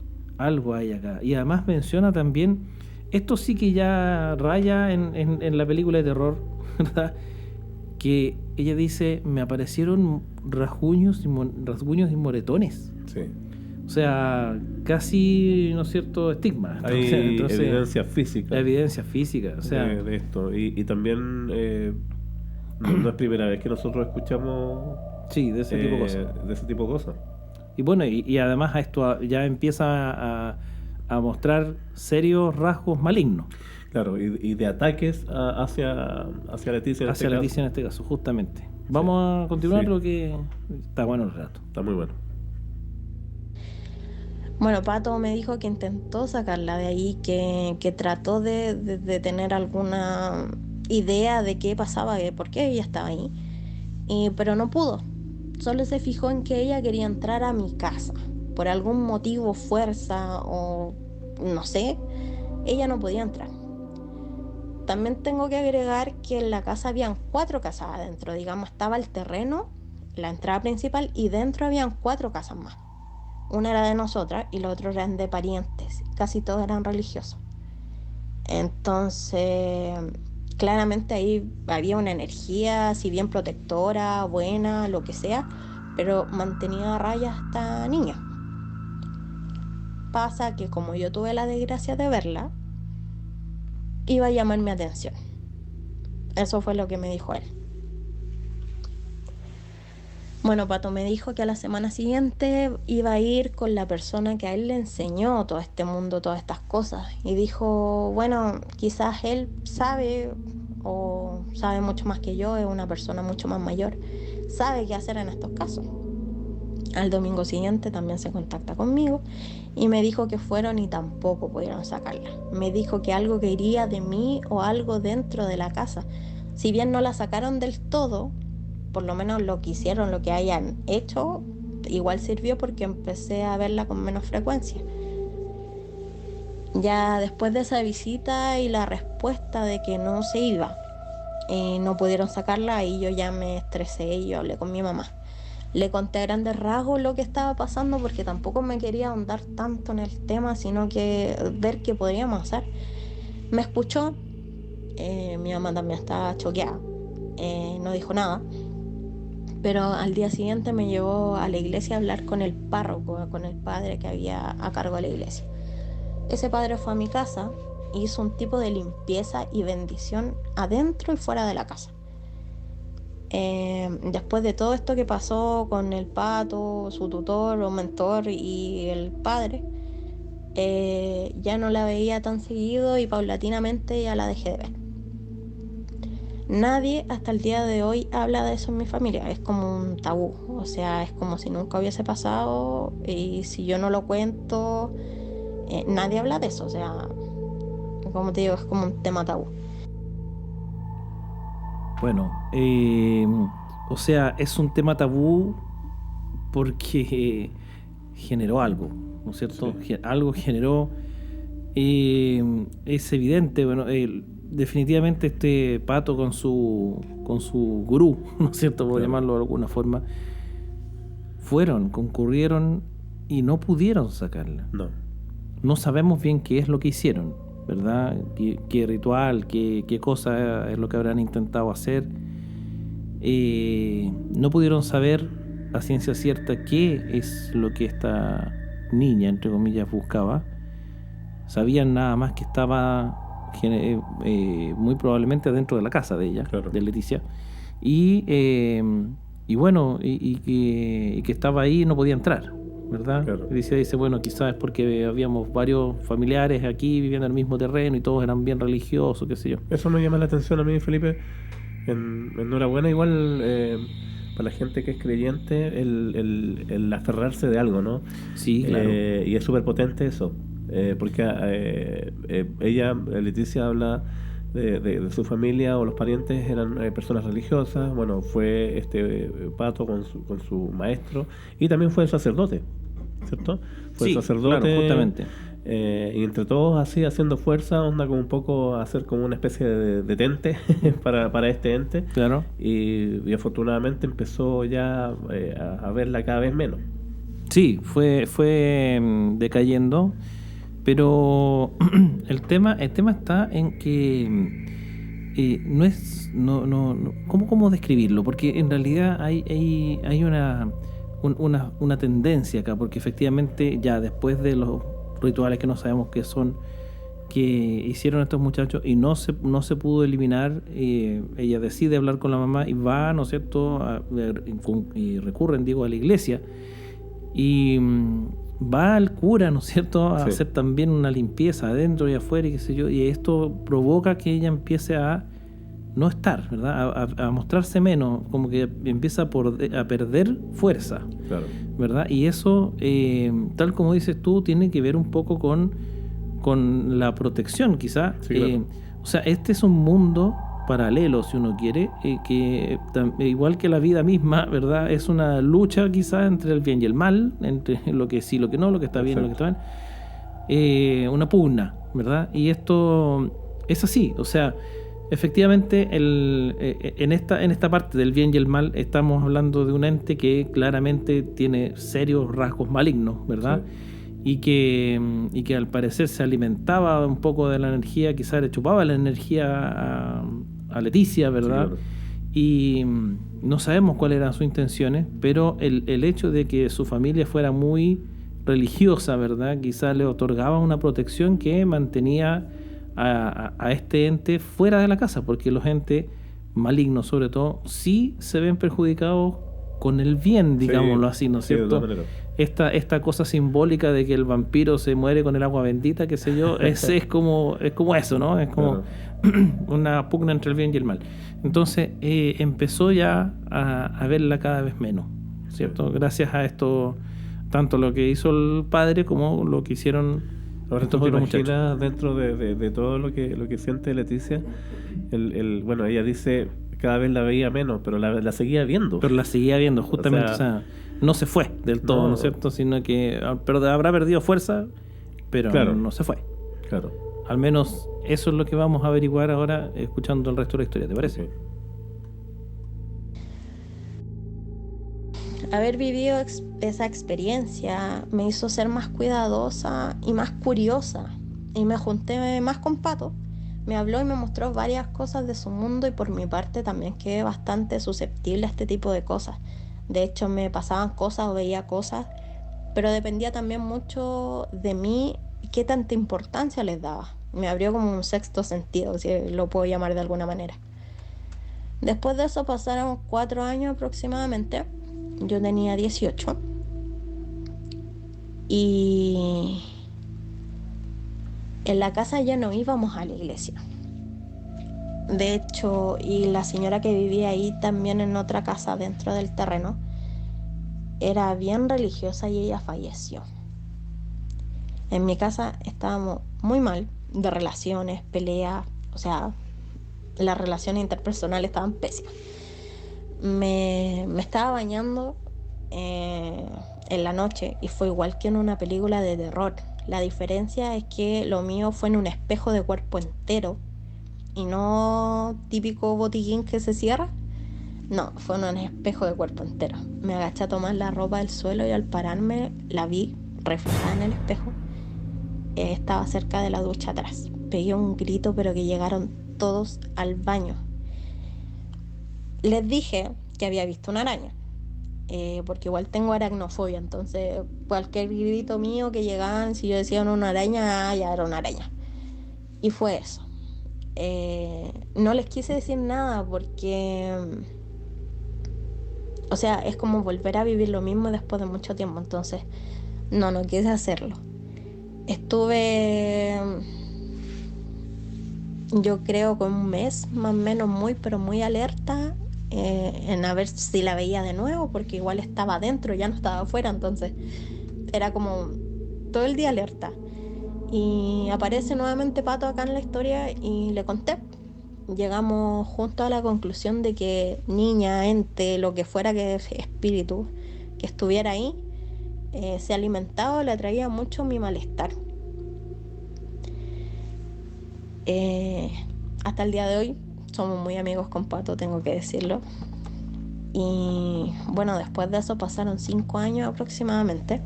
acá. Y además menciona también, esto sí que ya raya en la película de terror, ¿verdad? Que ella dice, me aparecieron rasguños y moretones. Sí. O sea, casi, ¿no es cierto?, estigma. Hay evidencia física. Evidencia física, o sea... de esto. Y también no es primera vez que nosotros escuchamos... Sí, de ese tipo de cosas. De ese tipo de cosas. Y bueno, y además a esto ya empieza a mostrar serios rasgos malignos. Claro, y de ataques hacia Leticia en este caso, justamente. Vamos a continuar porque está bueno el relato. Está muy bueno. Bueno, Pato me dijo que intentó sacarla de ahí, que trató de tener alguna idea de qué pasaba, de por qué ella estaba ahí, pero no pudo. Solo se fijó en que ella quería entrar a mi casa. Por algún motivo, fuerza o no sé, ella no podía entrar. También tengo que agregar que en la casa habían 4 casas adentro. Digamos, estaba el terreno, la entrada principal, y dentro habían 4 casas más. Una era de nosotras y los otros eran de parientes. Casi todos eran religiosos. Entonces, claramente ahí había una energía, si bien protectora, buena, lo que sea, pero mantenía a raya a esta niña. Pasa que como yo tuve la desgracia de verla, iba a llamar mi atención. Eso fue lo que me dijo él. Bueno, Pato me dijo que a la semana siguiente iba a ir con la persona que a él le enseñó todo este mundo, todas estas cosas. Y dijo, bueno, quizás él sabe o sabe mucho más que yo, es una persona mucho más mayor, sabe qué hacer en estos casos. Al domingo siguiente también se contacta conmigo y me dijo que fueron y tampoco pudieron sacarla. Me dijo que algo quería de mí o algo dentro de la casa. Si bien no la sacaron del todo, por lo menos lo que hicieron, lo que hayan hecho, igual sirvió porque empecé a verla con menos frecuencia. Ya después de esa visita y la respuesta de que no se iba, no pudieron sacarla, y yo ya me estresé y yo hablé con mi mamá. Le conté a grandes rasgos lo que estaba pasando porque tampoco me quería ahondar tanto en el tema, sino que ver qué podríamos hacer. Me escuchó, mi mamá también estaba choqueada, no dijo nada. Pero al día siguiente me llevó a la iglesia a hablar con el párroco, con el padre que había a cargo de la iglesia. Ese padre fue a mi casa e hizo un tipo de limpieza y bendición adentro y fuera de la casa. Después de todo esto que pasó con el Pato, su tutor o mentor y el padre, ya no la veía tan seguido y paulatinamente ya la dejé de ver. Nadie hasta el día de hoy habla de eso en mi familia, es como un tabú, o sea, es como si nunca hubiese pasado, y si yo no lo cuento, nadie habla de eso, o sea, como te digo, es como un tema tabú. Bueno, o sea, es un tema tabú porque generó algo, ¿no es cierto? Sí. Algo generó, es evidente, bueno, definitivamente este Pato con su gurú, ¿no es cierto?, por llamarlo de alguna forma, concurrieron y no pudieron sacarla. No sabemos bien qué es lo que hicieron, ¿verdad? ¿Qué ritual, qué cosa es lo que habrán intentado hacer? No pudieron saber a ciencia cierta qué es lo que esta niña, entre comillas, buscaba. Sabían nada más que estaba muy probablemente dentro de la casa de ella, de Leticia, y bueno, y que estaba ahí y no podía entrar, ¿verdad? Leticia dice, bueno, quizás es porque habíamos varios familiares aquí viviendo en el mismo terreno y todos eran bien religiosos, qué sé yo. Eso me llama la atención a mí, Felipe. Enhorabuena igual para la gente que es creyente, el aferrarse de algo, ¿no? Sí, claro. Y es súper potente eso. Porque ella, Leticia, habla de su familia o los parientes eran personas religiosas. Bueno, fue Pato con su maestro, y también fue el sacerdote, ¿cierto? Fue el sacerdote, claro, justamente. Y entre todos así haciendo fuerza, onda como un poco hacer como una especie de tente para este ente. Claro. Y afortunadamente empezó ya a verla cada vez menos. Sí, fue decayendo. Pero el tema está en que ¿cómo describirlo? Porque en realidad hay una tendencia acá, porque efectivamente ya después de los rituales que no sabemos qué son, que hicieron estos muchachos y no se pudo eliminar, ella decide hablar con la mamá y va, ¿no es cierto?, y recurren, a la iglesia. Y va al cura, ¿no es cierto?, a hacer también una limpieza adentro y afuera y qué sé yo, y esto provoca que ella empiece a no estar, ¿verdad?, a mostrarse menos, como que empieza a perder fuerza, claro, ¿verdad? Y eso, tal como dices tú, tiene que ver un poco con la protección, quizá. Sí, claro. O sea, este es un mundo paralelo, si uno quiere, que igual que la vida misma, ¿verdad?, es una lucha quizá entre el bien y el mal, entre lo que sí, lo que no, lo que está bien, lo que está mal, una pugna, ¿verdad? Y esto es así, o sea, efectivamente en esta parte del bien y el mal estamos hablando de un ente que claramente tiene serios rasgos malignos, ¿verdad? Sí. Y que al parecer se alimentaba un poco de la energía, quizás le chupaba la energía a Leticia, ¿verdad? Sí, claro. Y no sabemos cuáles eran sus intenciones, pero el hecho de que su familia fuera muy religiosa, ¿verdad?, quizás le otorgaba una protección que mantenía a este ente fuera de la casa, porque los entes malignos, sobre todo, sí se ven perjudicados con el bien, digámoslo así, ¿no es cierto? Esta cosa simbólica de que el vampiro se muere con el agua bendita, qué sé yo, es como eso, ¿no? Es como una pugna entre el bien y el mal. Entonces empezó ya a verla cada vez menos, ¿cierto? Gracias a esto, tanto lo que hizo el padre como lo que hicieron ahora estos otros muchachos. Dentro de todo lo que siente Leticia, bueno, ella dice cada vez la veía menos, pero la seguía viendo. Pero la seguía viendo, justamente, o sea no se fue del todo, ¿no es cierto? Sino que habrá perdido fuerza, pero claro, no se fue. Claro. Al menos eso es lo que vamos a averiguar ahora, escuchando el resto de la historia, ¿te parece? Sí. Haber vivido esa experiencia me hizo ser más cuidadosa y más curiosa. Y me junté más con Pato. Me habló y me mostró varias cosas de su mundo, y por mi parte también quedé bastante susceptible a este tipo de cosas. De hecho, me pasaban cosas o veía cosas, pero dependía también mucho de mí qué tanta importancia les daba. Me abrió como un sexto sentido, si lo puedo llamar de alguna manera. Después de eso pasaron 4 años aproximadamente. Yo tenía 18. Y en la casa ya no íbamos a la iglesia. De hecho, y la señora que vivía ahí también en otra casa dentro del terreno era bien religiosa y ella falleció. En mi casa estábamos muy mal de relaciones, peleas, o sea, las relaciones interpersonales estaban pésimas. Me estaba bañando en la noche y fue igual que en una película de terror. La diferencia es que lo mío fue en un espejo de cuerpo entero y no típico botiquín que se cierra. No, fue en un espejo de cuerpo entero. Me agaché a tomar la ropa del suelo y al pararme la vi reflejada en el espejo. Estaba cerca de la ducha atrás. Pegué un grito, pero que llegaron todos al baño. Les dije que había visto una araña, porque igual tengo aracnofobia, entonces cualquier grito mío que llegaban, si yo decía una araña, ya era una araña. Y fue eso. No les quise decir nada porque, o sea, es como volver a vivir lo mismo después de mucho tiempo, entonces no quise hacerlo. Estuve, yo creo, con un mes más o menos pero muy alerta en a ver si la veía de nuevo, porque igual estaba adentro, ya no estaba afuera, entonces era como todo el día alerta. Y aparece nuevamente Pato acá en la historia y le conté. Llegamos juntos a la conclusión de que niña, ente, lo que fuera, que espíritu que estuviera ahí, se alimentaba o le atraía mucho mi malestar. Hasta el día de hoy somos muy amigos con Pato, tengo que decirlo. Y bueno, después de eso pasaron 5 años aproximadamente,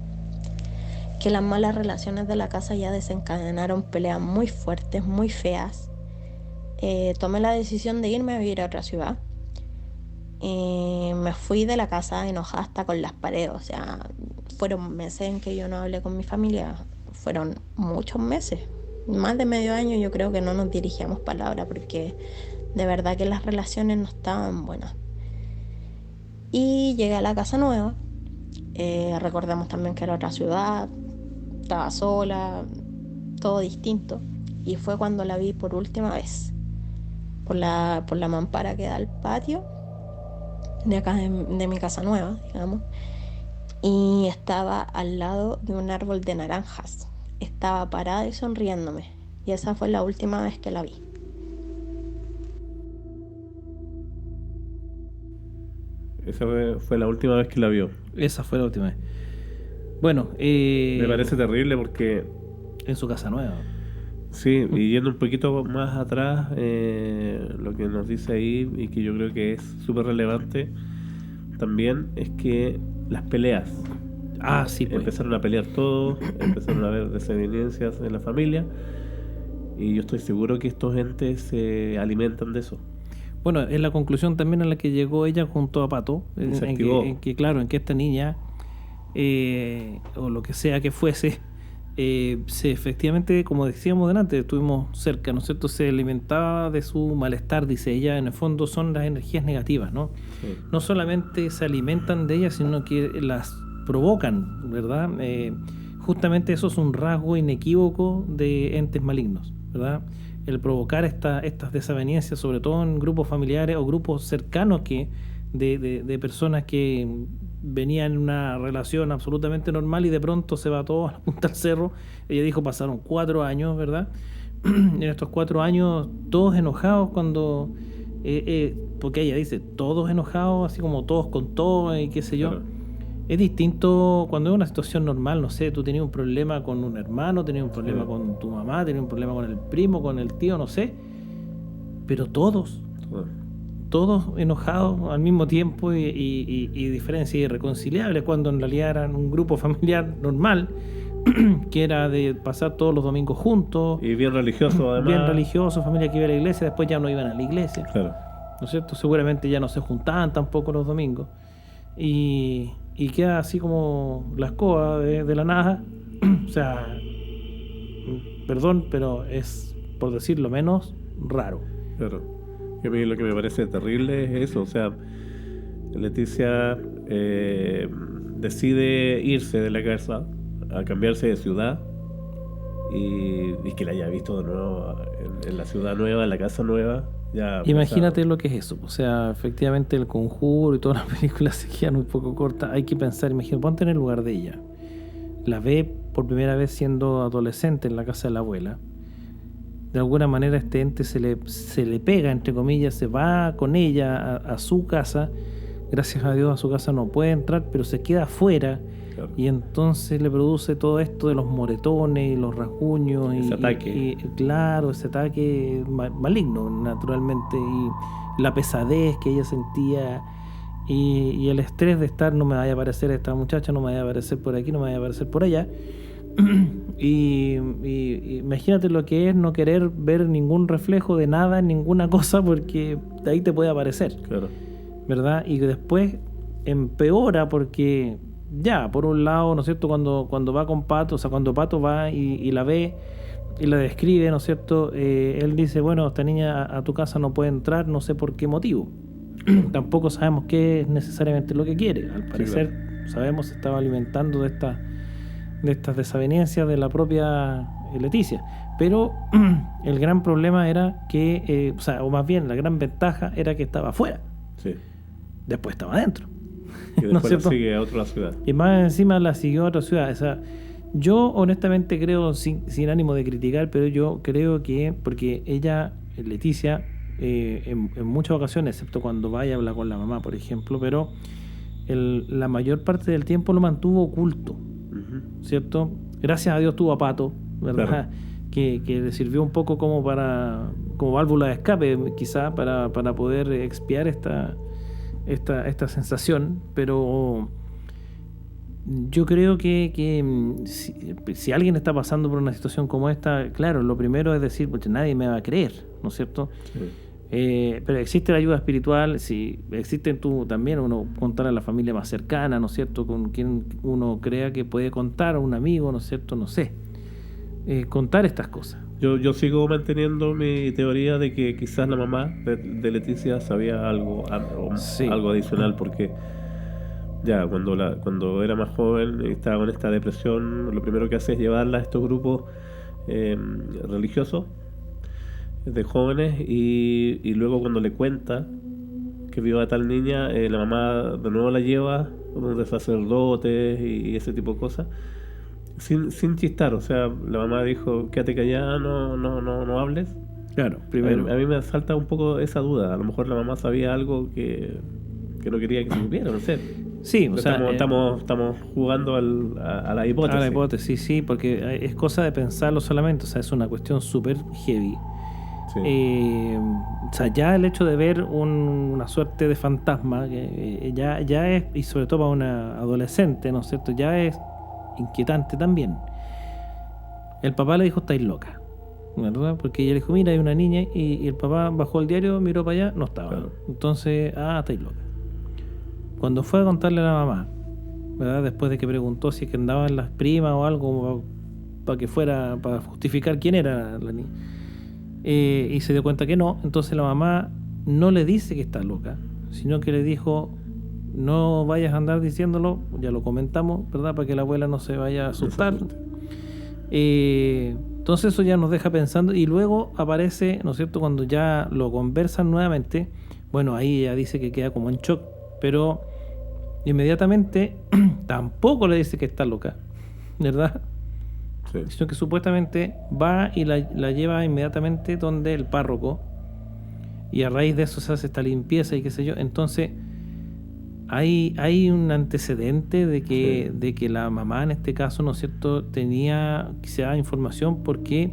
que las malas relaciones de la casa ya desencadenaron peleas muy fuertes, muy feas. Tomé la decisión de irme a vivir a otra ciudad. Me fui de la casa enojada hasta con las paredes. O sea, fueron meses en que yo no hablé con mi familia. Fueron muchos meses, más de medio año. Yo creo que no nos dirigíamos palabra, porque de verdad que las relaciones no estaban buenas. Y llegué a la casa nueva. Recordemos también que era otra ciudad, estaba sola, todo distinto. Y fue cuando la vi por última vez, por la mampara que da al patio de acá de mi casa nueva, digamos. Y estaba al lado de un árbol de naranjas. Estaba parada y sonriéndome. Y esa fue la última vez que la vi. Esa fue la última vez que la vio. Esa fue la última vez. Bueno, me parece terrible porque... En su casa nueva. Sí, y yendo un poquito más atrás, lo que nos dice ahí, y que yo creo que es súper relevante también, es que las peleas. Sí, pues. Empezaron a pelear todos, empezaron a haber desavenencias en la familia, y yo estoy seguro que estos entes se alimentan de eso. Bueno, es la conclusión también a la que llegó ella junto a Pato, en que esta niña, o lo que sea que fuese, efectivamente, como decíamos delante, estuvimos cerca, ¿no es cierto? Se alimentaba de su malestar, dice ella. En el fondo son las energías negativas, ¿no? Sí. No solamente se alimentan de ellas, sino que las provocan, ¿verdad? Justamente eso es un rasgo inequívoco de entes malignos, ¿verdad? El provocar estas desavenencias, sobre todo en grupos familiares o grupos cercanos de personas que venían en una relación absolutamente normal y de pronto se va todo a la punta del cerro. Ella dijo, pasaron 4 años, ¿verdad? En estos 4 años, todos enojados cuando... porque ella dice, todos enojados, así como todos con todo y qué sé yo. Claro. Es distinto cuando es una situación normal, no sé, tú tenías un problema con un hermano, tenías un problema con tu mamá, tenías un problema con el primo, con el tío, no sé. Pero todos enojados al mismo tiempo y diferencias irreconciliables, cuando en realidad eran un grupo familiar normal, que era de pasar todos los domingos juntos. Y bien religioso, además. Bien religioso, familia que iba a la iglesia, después ya no iban a la iglesia. Claro. ¿No es cierto? Seguramente ya no se juntaban tampoco los domingos. Y queda así como la escoba de la nada. O sea, perdón, pero es, por decirlo menos, raro. Claro. A mí lo que me parece terrible es eso, o sea, Leticia decide irse de la casa, a cambiarse de ciudad, y que la haya visto de nuevo en la ciudad nueva, en la casa nueva. Ya imagínate lo que es eso, o sea, efectivamente El Conjuro y todas las películas se quedan un poco cortas. Hay que pensar, imagínate, ponte en el lugar de ella. La ve por primera vez siendo adolescente en la casa de la abuela. De alguna manera este ente se le pega, entre comillas, se va con ella a su casa. Gracias a Dios a su casa no puede entrar, pero se queda afuera. Claro. Y entonces le produce todo esto de los moretones y los rasguños. Ese ataque. Claro, ese ataque maligno, naturalmente. Y la pesadez que ella sentía y el estrés de estar, no me vaya a aparecer esta muchacha, no me vaya a aparecer por aquí, no me vaya a aparecer por allá. Y imagínate lo que es no querer ver ningún reflejo de nada en ninguna cosa, porque de ahí te puede aparecer. Claro. ¿Verdad? Y después empeora porque ya, por un lado, ¿no es cierto? Cuando va con Pato, o sea, cuando Pato va y la ve y la describe, ¿no es cierto? Él dice, bueno, esta niña a tu casa no puede entrar, no sé por qué motivo. Tampoco sabemos qué es necesariamente lo que quiere. Al parecer, sí, claro, sabemos, se estaba alimentando de estas desavenencias de la propia Leticia. Pero el gran problema era que, o más bien la gran ventaja era que estaba afuera. Sí. Después estaba adentro. Y después la sigue a otra ciudad. Y más encima la siguió a otra ciudad. O sea, yo honestamente creo, sin ánimo de criticar, pero yo creo que, porque ella, Leticia, en muchas ocasiones, excepto cuando va y habla con la mamá, por ejemplo, pero la mayor parte del tiempo lo mantuvo oculto. ¿Cierto? Gracias a Dios tuvo a Pato, ¿verdad? Claro. Que le sirvió un poco como válvula de escape, quizá, para poder expiar esta sensación. Pero yo creo que si alguien está pasando por una situación como esta, claro, lo primero es decir, pues nadie me va a creer, ¿no es cierto? Sí. Pero existe la ayuda espiritual, si existe tú también, uno contar a la familia más cercana, ¿no es cierto? Con quien uno crea que puede contar, a un amigo, ¿no es cierto? No sé, contar estas cosas. Yo sigo manteniendo mi teoría de que quizás la mamá de Leticia sabía algo sí, adicional, porque Ya, cuando era más joven y estaba con esta depresión, lo primero que hace es llevarla a estos grupos religiosos de jóvenes y luego cuando le cuenta que vio a tal niña, la mamá de nuevo la lleva de sacerdotes y ese tipo de cosas sin chistar. O sea, la mamá dijo, quédate callada, no hables. Claro, primero. A mí me salta un poco esa duda. A lo mejor la mamá sabía algo que no quería que se supiera, no sé. Sí, o sea, estamos jugando a la hipótesis. A la hipótesis, sí, porque es cosa de pensarlo solamente. O sea, es una cuestión súper heavy. Sí. O sea, ya el hecho de ver una suerte de fantasma, ya es, y sobre todo para una adolescente, ¿no es cierto?, ya es inquietante también. El papá le dijo, estáis loca, ¿verdad? Porque ella le dijo, mira, hay una niña, y el papá bajó el diario, miró para allá, no estaba. Claro. Entonces, estáis loca. Cuando fue a contarle a la mamá, ¿verdad?, después de que preguntó si es que andaban las primas o algo para que fuera, para justificar quién era la niña, y se dio cuenta que no, entonces la mamá no le dice que está loca, sino que le dijo, no vayas a andar diciéndolo, ya lo comentamos, ¿verdad?, para que la abuela no se vaya a asustar. Entonces eso ya nos deja pensando, y luego aparece, ¿no es cierto?, cuando ya lo conversan nuevamente, bueno, ahí ella dice que queda como en shock, pero inmediatamente tampoco le dice que está loca, ¿verdad? Sí. Sino que supuestamente va y la lleva inmediatamente donde el párroco, y a raíz de eso se hace esta limpieza y qué sé yo. Entonces hay un antecedente de que la mamá en este caso, ¿no es cierto?, tenía quizá información porque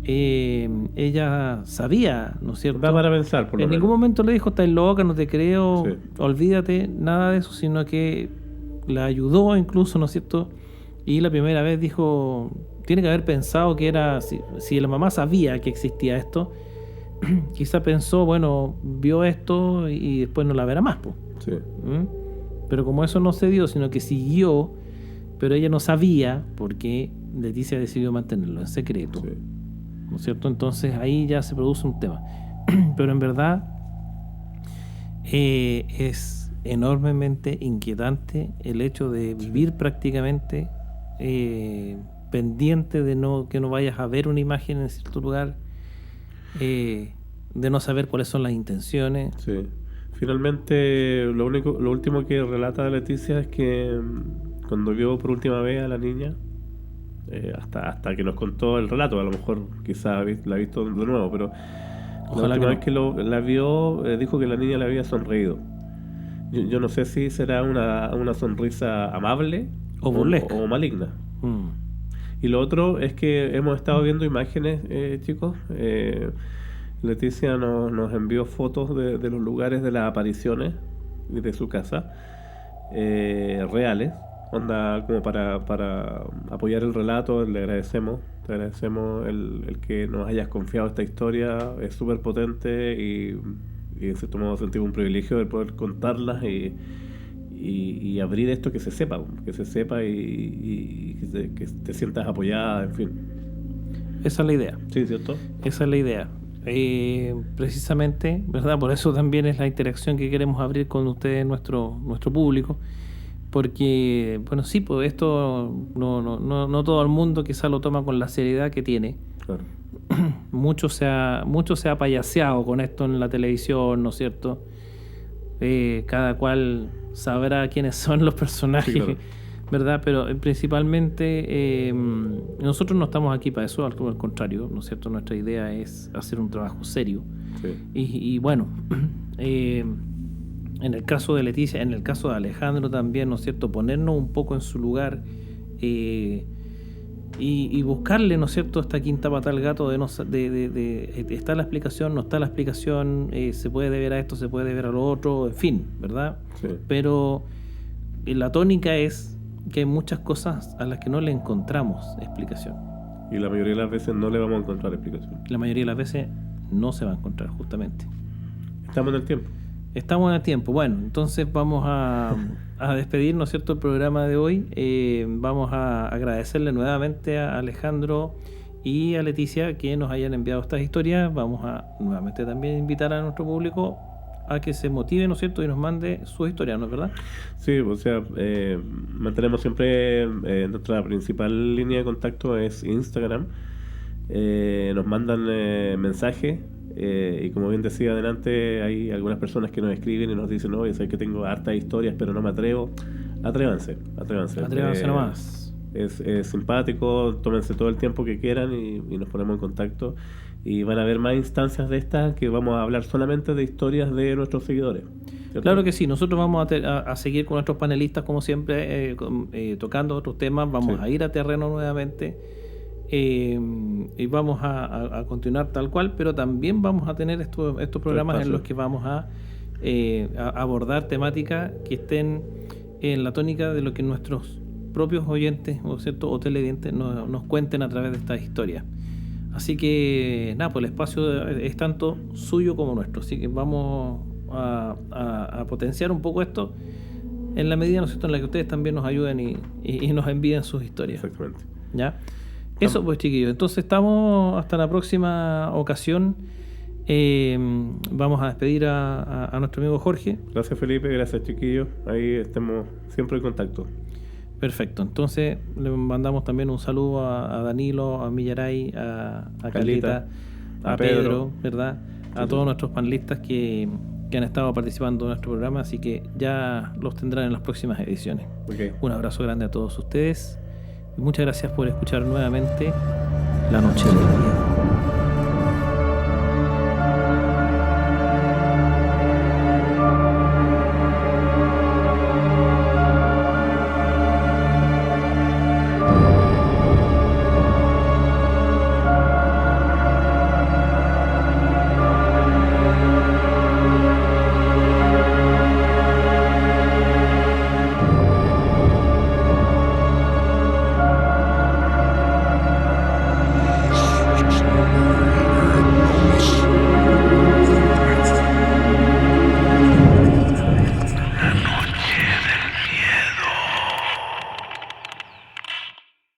ella sabía, ¿no es cierto? Da para pensar, por lo en menos. Ningún momento le dijo, estás loca, no te creo, Sí. Olvídate, nada de eso, sino que la ayudó incluso, ¿no es cierto? Y la primera vez dijo, tiene que haber pensado que era, si la mamá sabía que existía esto, quizá pensó, bueno, vio esto y después no la verá más, pues. Sí. Pero como eso no se dio, sino que siguió, pero ella no sabía porque Leticia decidió mantenerlo en secreto. Sí. ¿No es cierto? Entonces ahí ya se produce un tema. Pero en verdad es enormemente inquietante el hecho de vivir prácticamente pendiente de que no vayas a ver una imagen en cierto lugar, de no saber cuáles son las intenciones. Sí. Finalmente, lo último que relata Leticia es que cuando vio por última vez a la niña, hasta que nos contó el relato, a lo mejor quizás la ha visto de nuevo, pero ojalá la última vez que la vio, dijo que la niña le había sonreído. Yo no sé si será una sonrisa amable o burlesca o maligna. Y lo otro es que hemos estado viendo imágenes, chicos. Leticia nos envió fotos de los lugares de las apariciones de su casa, reales, onda como para apoyar el relato. Te agradecemos el que nos hayas confiado esta historia, es súper potente y en cierto modo sentimos un privilegio de poder contarlas y abrir esto, que se sepa y que te sientas apoyada, en fin. Esa es la idea. Sí, ¿cierto? Esa es la idea. Precisamente, ¿verdad? Por eso también es la interacción que queremos abrir con ustedes, nuestro público, porque, bueno, sí, pues esto no todo el mundo quizá lo toma con la seriedad que tiene. Claro. Mucho se ha payaseado con esto en la televisión, ¿no es cierto? Cada cual sabrá quiénes son los personajes, sí, claro, ¿verdad? Pero principalmente nosotros no estamos aquí para eso, al contrario, ¿no es cierto? Nuestra idea es hacer un trabajo serio. Sí. Y bueno, en el caso de Leticia, en el caso de Alejandro también, ¿no es cierto? Ponernos un poco en su lugar y buscarle, ¿no es cierto?, esta quinta pata al gato de está la explicación, no está la explicación, se puede deber a esto, se puede deber a lo otro, en fin, ¿verdad? Sí. Pero la tónica es que hay muchas cosas a las que no le encontramos explicación. Y la mayoría de las veces no le vamos a encontrar explicación. La mayoría de las veces no se va a encontrar, justamente. Estamos en el tiempo. Estamos en el tiempo. Bueno, entonces vamos a despedir, ¿no es cierto?, el programa de hoy. Vamos a agradecerle nuevamente a Alejandro y a Leticia que nos hayan enviado estas historias. Vamos a nuevamente también invitar a nuestro público a que se motive, ¿no es cierto?, y nos mande su historia, ¿no es verdad? Sí, o sea, mantenemos siempre nuestra principal línea de contacto es Instagram. Nos mandan mensajes y como bien decía adelante, hay algunas personas que nos escriben y nos dicen, oye, sé que tengo hartas historias pero no me atrevo. Atrévanse nomás. Es simpático, tómense todo el tiempo que quieran y nos ponemos en contacto, y van a haber más instancias de estas que vamos a hablar solamente de historias de nuestros seguidores, ¿cierto? Claro que sí, nosotros vamos a seguir con nuestros panelistas como siempre, tocando otros temas, vamos a ir a terreno nuevamente y vamos a continuar tal cual, pero también vamos a tener estos programas en los que vamos a abordar temáticas que estén en la tónica de lo que nuestros propios oyentes, ¿no es cierto?, o televidentes nos cuenten a través de estas historias. Así que nada, pues el espacio es tanto suyo como nuestro, así que vamos a potenciar un poco esto en la medida, ¿no es cierto?, en la que ustedes también nos ayuden y nos envíen sus historias. Exactamente. ¿Ya? Eso pues, chiquillos, entonces estamos hasta la próxima ocasión. Vamos a despedir a nuestro amigo Jorge. Gracias, Felipe, gracias, chiquillos, ahí estemos siempre en contacto. Perfecto, entonces le mandamos también un saludo a Danilo, a Millaray, a Carlita, a Pedro, ¿verdad? A todos nuestros panelistas que han estado participando en nuestro programa, así que ya los tendrán en las próximas ediciones. Okay. Un abrazo grande a todos ustedes y muchas gracias por escuchar nuevamente La Noche del Miedo.